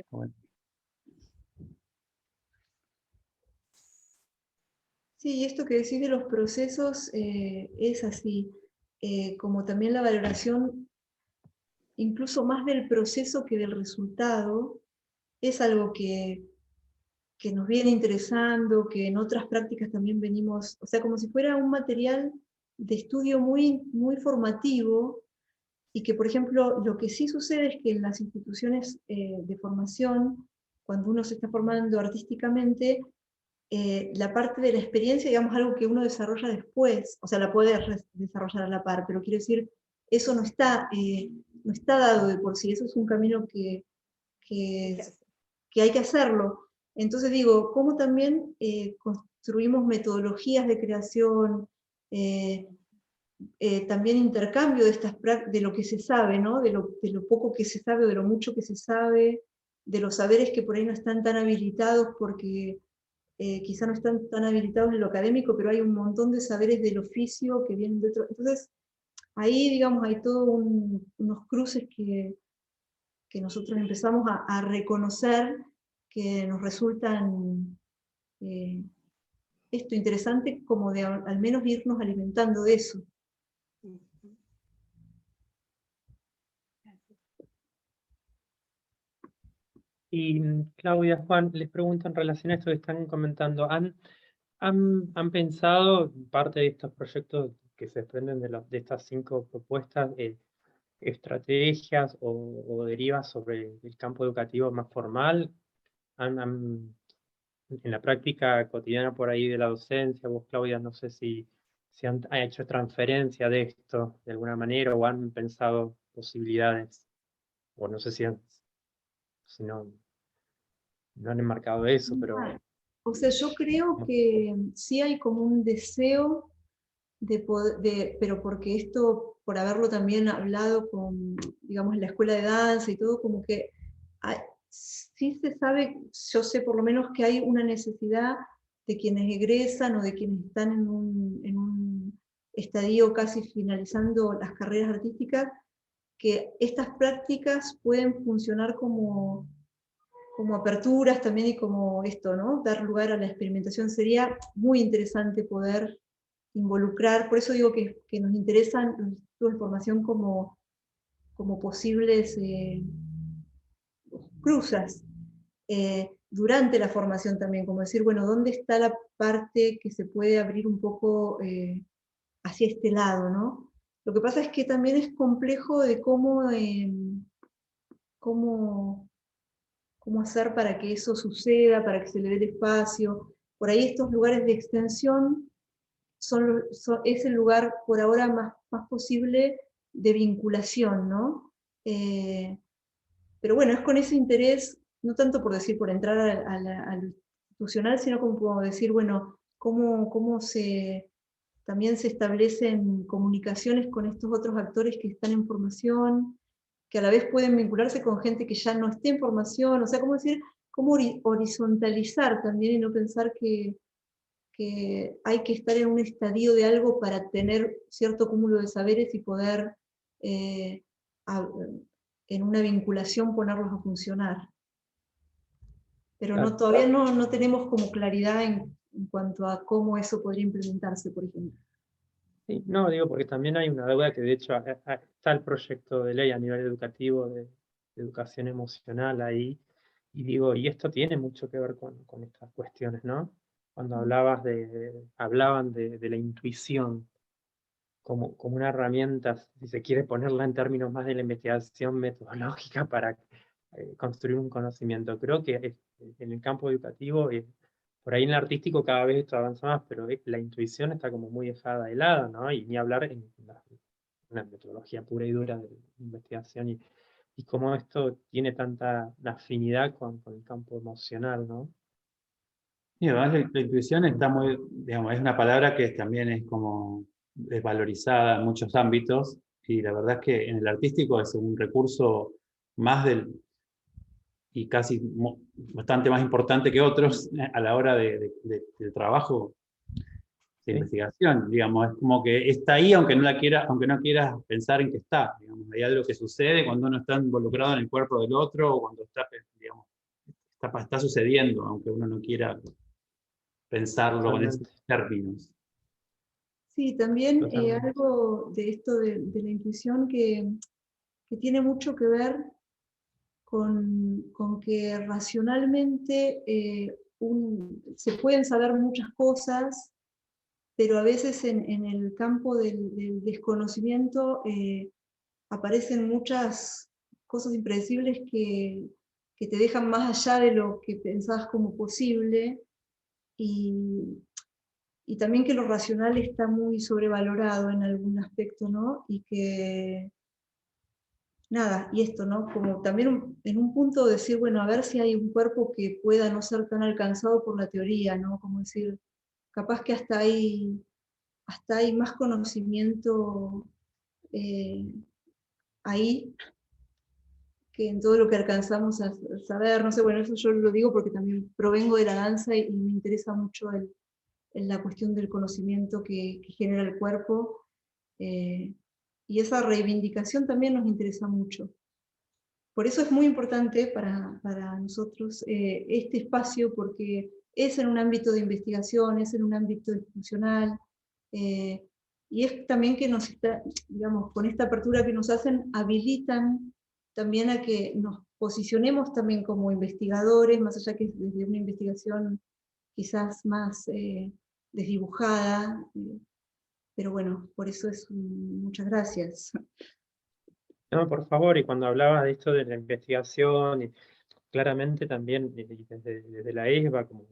Sí, y esto que decís de los procesos es así, como también la valoración, incluso más del proceso que del resultado, es algo que nos viene interesando, que en otras prácticas también venimos, o sea, como si fuera un material de estudio muy, muy formativo, y que, por ejemplo, lo que sí sucede es que en las instituciones de formación, cuando uno se está formando artísticamente, la parte de la experiencia, digamos, algo que uno desarrolla después, o sea, la puede desarrollar a la par, pero quiero decir, eso no está dado de por sí, eso es un camino que hay que hacerlo. Entonces digo, ¿cómo también construimos metodologías de creación, también intercambio de lo que se sabe, ¿no? de lo poco que se sabe o de lo mucho que se sabe, de los saberes que por ahí no están tan habilitados porque quizá no están tan habilitados en lo académico, pero hay un montón de saberes del oficio que vienen de otro. Entonces, ahí, digamos, hay todos unos cruces que nosotros empezamos a reconocer, que nos resultan esto interesante, como de al menos irnos alimentando de eso. Y Claudia, Juan, les pregunto en relación a esto que están comentando, ¿han pensado parte de estos proyectos que se desprenden de estas 5 propuestas, estrategias o derivas sobre el campo educativo más formal? En la práctica cotidiana por ahí de la docencia, vos, Claudia, no sé si han hecho transferencia de esto de alguna manera o han pensado posibilidades, o no sé si no han enmarcado eso, pero... O sea, yo creo que sí hay como un deseo de poder, pero porque esto, por haberlo también hablado con, digamos, la escuela de danza y todo, como que sí se sabe, yo sé por lo menos que hay una necesidad de quienes egresan o de quienes están en un estadio casi finalizando las carreras artísticas, que estas prácticas pueden funcionar como aperturas también y como esto, ¿no? Dar lugar a la experimentación. Sería muy interesante poder involucrar, por eso digo que nos interesan los estudios de formación como posibles cruzas durante la formación también, como decir, bueno, ¿dónde está la parte que se puede abrir un poco hacia este lado, ¿no? Lo que pasa es que también es complejo de cómo hacer para que eso suceda, para que se le dé el espacio. Por ahí estos lugares de extensión es el lugar por ahora más posible de vinculación, ¿no? Pero bueno, es con ese interés, no tanto por decir, por entrar a lo institucional, sino como decir, bueno, cómo también se establecen comunicaciones con estos otros actores que están en formación, que a la vez pueden vincularse con gente que ya no esté en formación, o sea, cómo decir, cómo horizontalizar también y no pensar que hay que estar en un estadio de algo para tener cierto cúmulo de saberes y poder en una vinculación ponerlos a funcionar. Pero Claro. todavía no tenemos como claridad en cuanto a cómo eso podría implementarse, por ejemplo. Sí, no, digo, porque también hay una deuda que de hecho está el proyecto de ley a nivel educativo de educación emocional ahí, y digo, y esto tiene mucho que ver con estas cuestiones, ¿no? Cuando hablaban de la intuición como una herramienta, si se quiere ponerla en términos más de la investigación metodológica para construir un conocimiento. Creo que en el campo educativo, por ahí en el artístico cada vez esto avanza más, pero la intuición está como muy dejada de lado, ¿no? Y ni hablar en una metodología pura y dura de investigación y cómo esto tiene tanta afinidad con el campo emocional, ¿no? Y además la intuición está muy, digamos, es una palabra que también es como desvalorizada en muchos ámbitos, y la verdad es que en el artístico es un recurso más y casi bastante más importante que otros a la hora del trabajo de investigación, digamos, es como que está ahí aunque no quieras pensar en que está, digamos, hay algo que sucede cuando uno está involucrado en el cuerpo del otro, o cuando está, digamos, está sucediendo, aunque uno no quiera pensarlo en esos términos. Sí, también algo de esto de la intuición que tiene mucho que ver con que racionalmente se pueden saber muchas cosas, pero a veces en el campo del desconocimiento aparecen muchas cosas impredecibles que te dejan más allá de lo que pensabas como posible, y también que lo racional está muy sobrevalorado en algún aspecto, ¿no? Y que, nada, y esto, ¿no? Como también en un punto decir, bueno, a ver si hay un cuerpo que pueda no ser tan alcanzado por la teoría, ¿no? Como decir, capaz que hasta hay más conocimiento ahí que en todo lo que alcanzamos a saber, no sé, bueno, eso yo lo digo porque también provengo de la danza y me interesa mucho la cuestión del conocimiento que genera el cuerpo, y esa reivindicación también nos interesa mucho. Por eso es muy importante para nosotros este espacio, porque es en un ámbito de investigación, es en un ámbito institucional, y es también que nos está, digamos, con esta apertura que nos hacen, habilitan también a que nos posicionemos también como investigadores, más allá que desde una investigación quizás más desdibujada, pero bueno, por eso es muchas gracias. No, por favor, y cuando hablabas de esto de la investigación, y claramente también desde la ESBA, como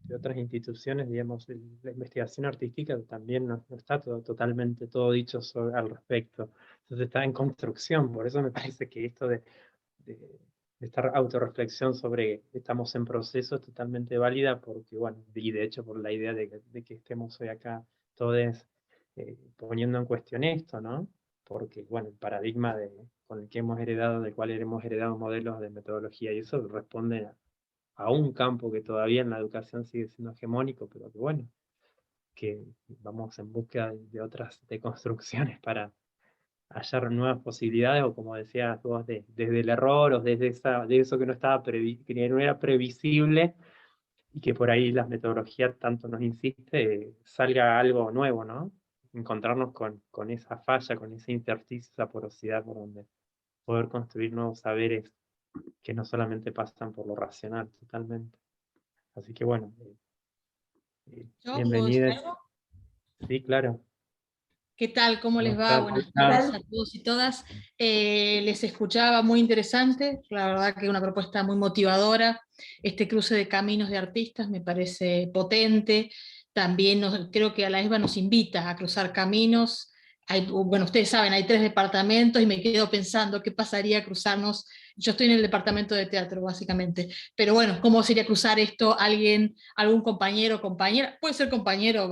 de otras instituciones, digamos, la investigación artística también no está totalmente todo dicho al respecto. Entonces está en construcción, por eso me parece que esto de esta autorreflexión sobre que estamos en proceso es totalmente válida, porque, bueno, y de hecho por la idea de que estemos hoy acá todos poniendo en cuestión esto, ¿no? Porque, bueno, el paradigma con el que hemos heredado, del cual hemos heredado modelos de metodología, y eso responde a un campo que todavía en la educación sigue siendo hegemónico, pero que, bueno, que vamos en búsqueda de otras deconstrucciones para hallar nuevas posibilidades, o como decías vos, desde el error, o desde eso que no estaba que no era previsible, y que por ahí las metodologías tanto nos insiste, salga algo nuevo, ¿no? Encontrarnos con esa falla, con ese intersticio, esa porosidad por donde poder construir nuevos saberes que no solamente pasan por lo racional, totalmente. Así que bueno, bienvenidos. Sí, claro. ¿Qué tal? ¿Cómo les va? ¿Cómo Buenas estás? tardes a todos y todas. Les escuchaba, muy interesante, la verdad que una propuesta muy motivadora. Este cruce de caminos de artistas me parece potente. También creo que a la ESBA nos invita a cruzar caminos. Bueno, ustedes saben, hay 3 departamentos y me quedo pensando qué pasaría cruzarnos. Yo estoy en el departamento de teatro, básicamente. Pero bueno, ¿cómo sería cruzar esto? Algún compañero o compañera, puede ser compañero,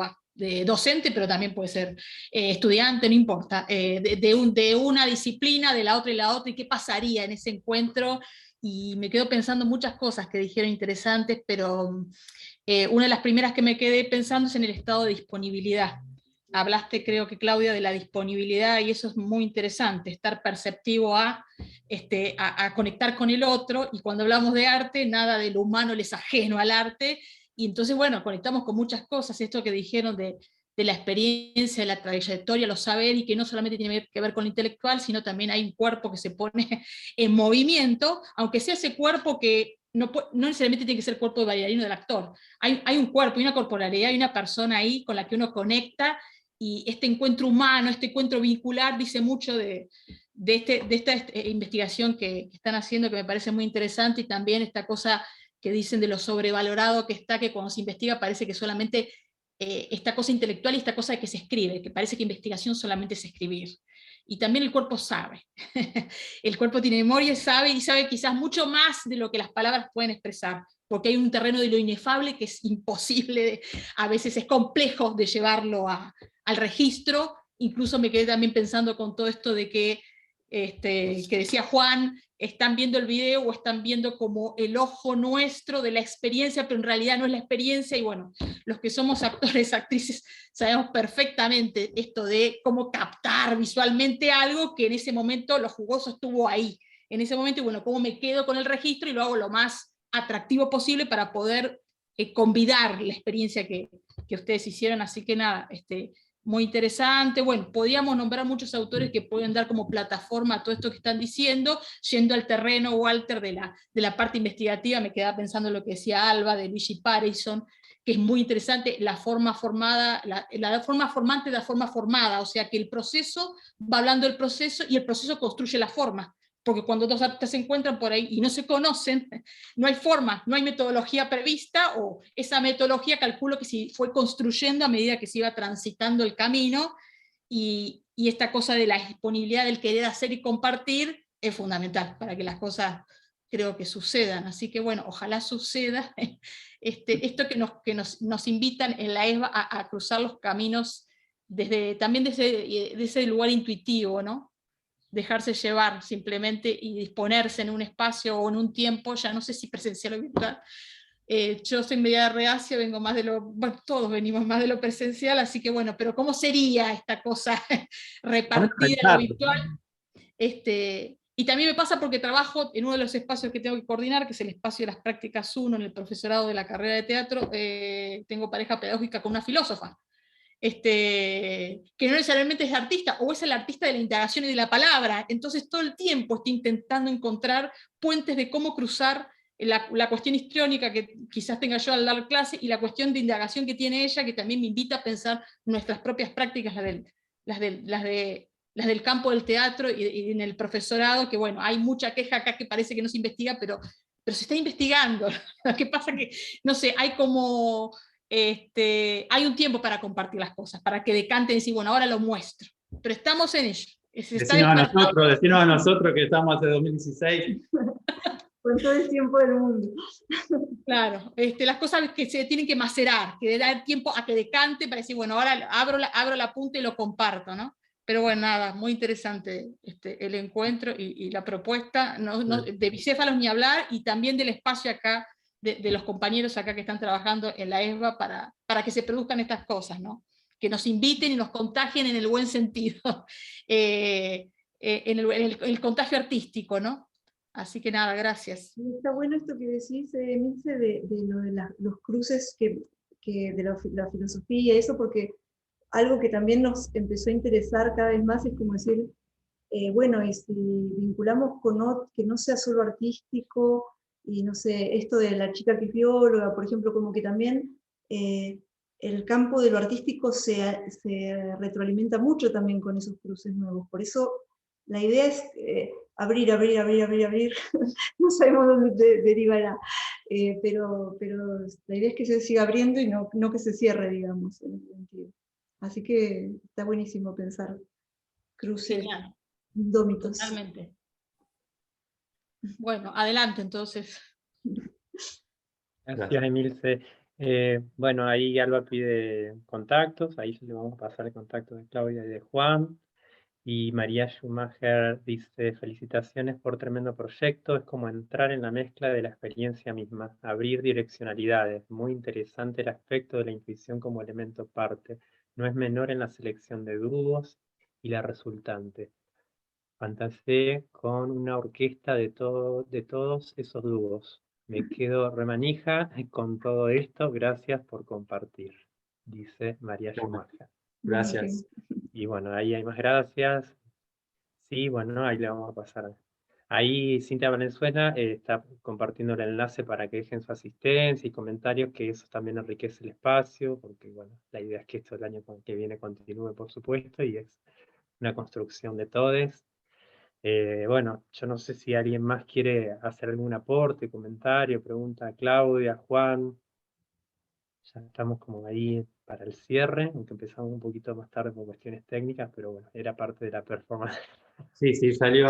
docente, pero también puede ser estudiante, no importa, de una disciplina, de la otra y la otra, y qué pasaría en ese encuentro. Y me quedo pensando muchas cosas que dijeron interesantes, pero una de las primeras que me quedé pensando es en el estado de disponibilidad. Hablaste, creo que Claudia, de la disponibilidad, y eso es muy interesante, estar perceptivo a conectar con el otro, y cuando hablamos de arte, nada de lo humano les ajeno al arte, y entonces, bueno, conectamos con muchas cosas, esto que dijeron de la experiencia, de la trayectoria, los saberes, y que no solamente tiene que ver con lo intelectual, sino también hay un cuerpo que se pone en movimiento, aunque sea ese cuerpo que no necesariamente tiene que ser el cuerpo de bailarino del actor. Hay un cuerpo, hay una corporalidad, hay una persona ahí con la que uno conecta, y este encuentro humano, este encuentro vincular, dice mucho de esta investigación que están haciendo, que me parece muy interesante, y también esta cosa que dicen de lo sobrevalorado que está, que cuando se investiga parece que solamente esta cosa intelectual y esta cosa de que se escribe, que parece que investigación solamente es escribir. Y también el cuerpo sabe. El cuerpo tiene memoria y sabe quizás mucho más de lo que las palabras pueden expresar, porque hay un terreno de lo inefable que es imposible, a veces es complejo de llevarlo al registro. Incluso me quedé también pensando con todo esto de que decía Juan, están viendo el video o están viendo como el ojo nuestro de la experiencia, pero en realidad no es la experiencia. Y bueno, los que somos actores, actrices, sabemos perfectamente esto de cómo captar visualmente algo que en ese momento lo jugoso estuvo ahí, en ese momento, y bueno, cómo me quedo con el registro y lo hago lo más atractivo posible para poder convidar la experiencia que ustedes hicieron. Así que nada, muy interesante. Bueno, podíamos nombrar muchos autores que pueden dar como plataforma a todo esto que están diciendo, yendo al terreno, Walter, de la parte investigativa. Me quedaba pensando en lo que decía Alba, de Luigi Parison, que es muy interesante, la forma formada, la forma formante de la forma formada, o sea que el proceso va hablando del proceso, y el proceso construye la forma, porque cuando dos artistas se encuentran por ahí y no se conocen, no hay forma, no hay metodología prevista, o esa metodología calculo que se fue construyendo a medida que se iba transitando el camino, y esta cosa de la disponibilidad del querer hacer y compartir es fundamental para que las cosas, creo, que sucedan. Así que bueno, ojalá suceda esto que nos invitan en la ESBA a cruzar los caminos también de ese lugar intuitivo, ¿no? Dejarse llevar simplemente y disponerse en un espacio o en un tiempo, ya no sé si presencial o virtual. Yo soy media reacia, vengo más de bueno, todos venimos más de lo presencial, así que bueno, pero ¿cómo sería esta cosa repartida en lo virtual? Y también me pasa porque trabajo en uno de los espacios que tengo que coordinar, que es el espacio de las prácticas 1 en el profesorado de la carrera de teatro. Tengo pareja pedagógica con una filósofa, que no necesariamente es artista, o es el artista de la indagación y de la palabra. Entonces todo el tiempo estoy intentando encontrar puentes de cómo cruzar la cuestión histriónica que quizás tenga yo al dar clase, y la cuestión de indagación que tiene ella, que también me invita a pensar nuestras propias prácticas, las del campo del teatro y en el profesorado, que bueno, hay mucha queja acá que parece que no se investiga, pero se está investigando. Lo que pasa que, no sé, hay como... hay un tiempo para compartir las cosas, para que decanten y decir, bueno, ahora lo muestro. Pero estamos en ello. Decinos a nosotros que estamos hace 2016. Con todo el tiempo del mundo. Claro, las cosas que se tienen que macerar, que dar tiempo a que decante para decir, bueno, ahora abro la punta y lo comparto, ¿no? Pero bueno, nada, muy interesante el encuentro y la propuesta, de bicéfalos ni hablar, y también del espacio acá, de los compañeros acá que están trabajando en la ESBA para que se produzcan estas cosas, ¿no? Que nos inviten y nos contagien en el buen sentido, en el contagio artístico, ¿no? Así que nada, gracias. Está bueno esto que decís, Milce, de los cruces de la filosofía y eso, porque algo que también nos empezó a interesar cada vez más es como decir, bueno, y si vinculamos con que no sea solo artístico, y no sé, esto de la chica que es bióloga, por ejemplo, como que también el campo de lo artístico se retroalimenta mucho también con esos cruces nuevos. Por eso la idea es abrir, no sabemos dónde derivará, pero la idea es que se siga abriendo y no que se cierre, digamos, en ese sentido. Así que está buenísimo pensar cruces indómitos. Totalmente. Bueno, adelante entonces. Gracias, Emilce. Bueno, ahí Alba pide contactos, ahí le vamos a pasar el contacto de Claudia y de Juan. Y María Schumacher dice, felicitaciones por tremendo proyecto, es como entrar en la mezcla de la experiencia misma, abrir direccionalidades, muy interesante el aspecto de la intuición como elemento parte, no es menor en la selección de dúos y la resultante. Fantaseé con una orquesta de todos esos dúos. Me quedo remanija con todo esto, gracias por compartir. dice María Schumacher. Gracias. Y bueno, ahí hay más gracias. Sí, bueno, ahí le vamos a pasar. Ahí Cintia Valenzuela está compartiendo el enlace para que dejen su asistencia y comentarios, que eso también enriquece el espacio, porque bueno, la idea es que esto el año que viene continúe, por supuesto, y es una construcción de todes. Bueno, yo no sé si alguien más quiere hacer algún aporte, comentario, pregunta a Claudia, Juan. Ya estamos como ahí para el cierre, aunque empezamos un poquito más tarde por cuestiones técnicas, pero bueno, era parte de la performance. Sí, salió.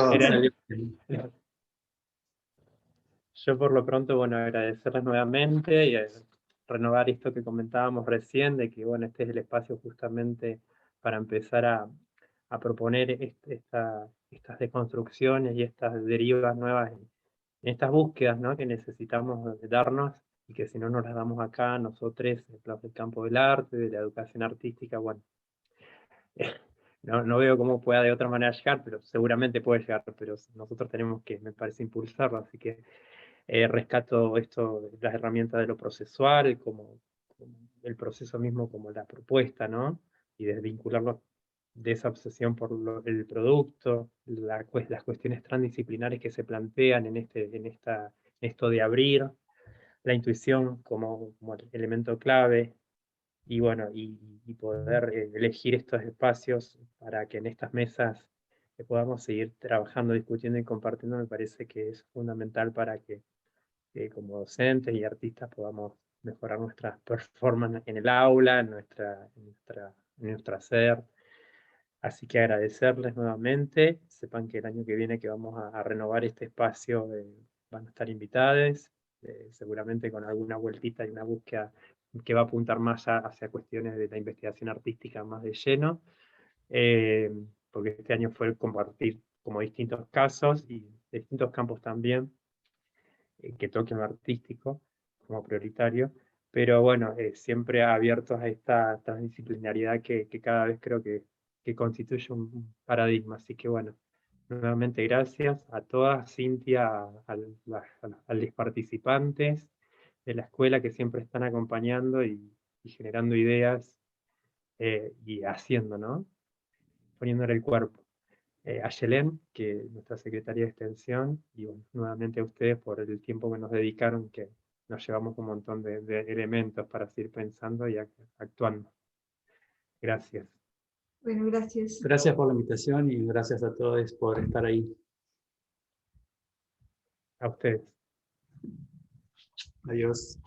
Yo por lo pronto, bueno, agradecerles nuevamente y renovar esto que comentábamos recién, de que bueno, este es el espacio justamente para empezar a proponer estas deconstrucciones y estas derivas nuevas, en estas búsquedas, ¿no?, que necesitamos darnos, y que si no nos las damos acá, nosotros, los del campo del arte, de la educación artística, bueno, no veo cómo pueda de otra manera llegar, pero seguramente puede llegar, pero nosotros tenemos que, me parece, impulsarlo, así que rescato esto, las herramientas de lo procesual, como el proceso mismo, como la propuesta, ¿no? Y desvincularlo de esa obsesión por el producto, las cuestiones transdisciplinares que se plantean en esto de abrir, la intuición como el elemento clave, y bueno, y poder elegir estos espacios para que en estas mesas podamos seguir trabajando, discutiendo y compartiendo, me parece que es fundamental para que como docentes y artistas podamos mejorar nuestras performance en el aula, en nuestro hacer. Así que agradecerles nuevamente. Sepan que el año que viene que vamos a renovar este espacio, van a estar invitados, seguramente con alguna vueltita y una búsqueda que va a apuntar más hacia cuestiones de la investigación artística más de lleno, porque este año fue compartir como distintos casos y distintos campos también, que toquen lo artístico como prioritario, pero bueno, siempre abiertos a esta transdisciplinariedad que cada vez creo que constituye un paradigma. Así que bueno, nuevamente gracias a todas, Cintia, a los participantes de la escuela que siempre están acompañando y generando ideas y haciendo, ¿no? Poniéndole el cuerpo. A Yelén, que es nuestra secretaria de Extensión, y bueno, nuevamente a ustedes por el tiempo que nos dedicaron, que nos llevamos un montón de elementos para seguir pensando y actuando. Gracias. Bueno, gracias. Gracias por la invitación y gracias a todos por estar ahí. A ustedes. Adiós.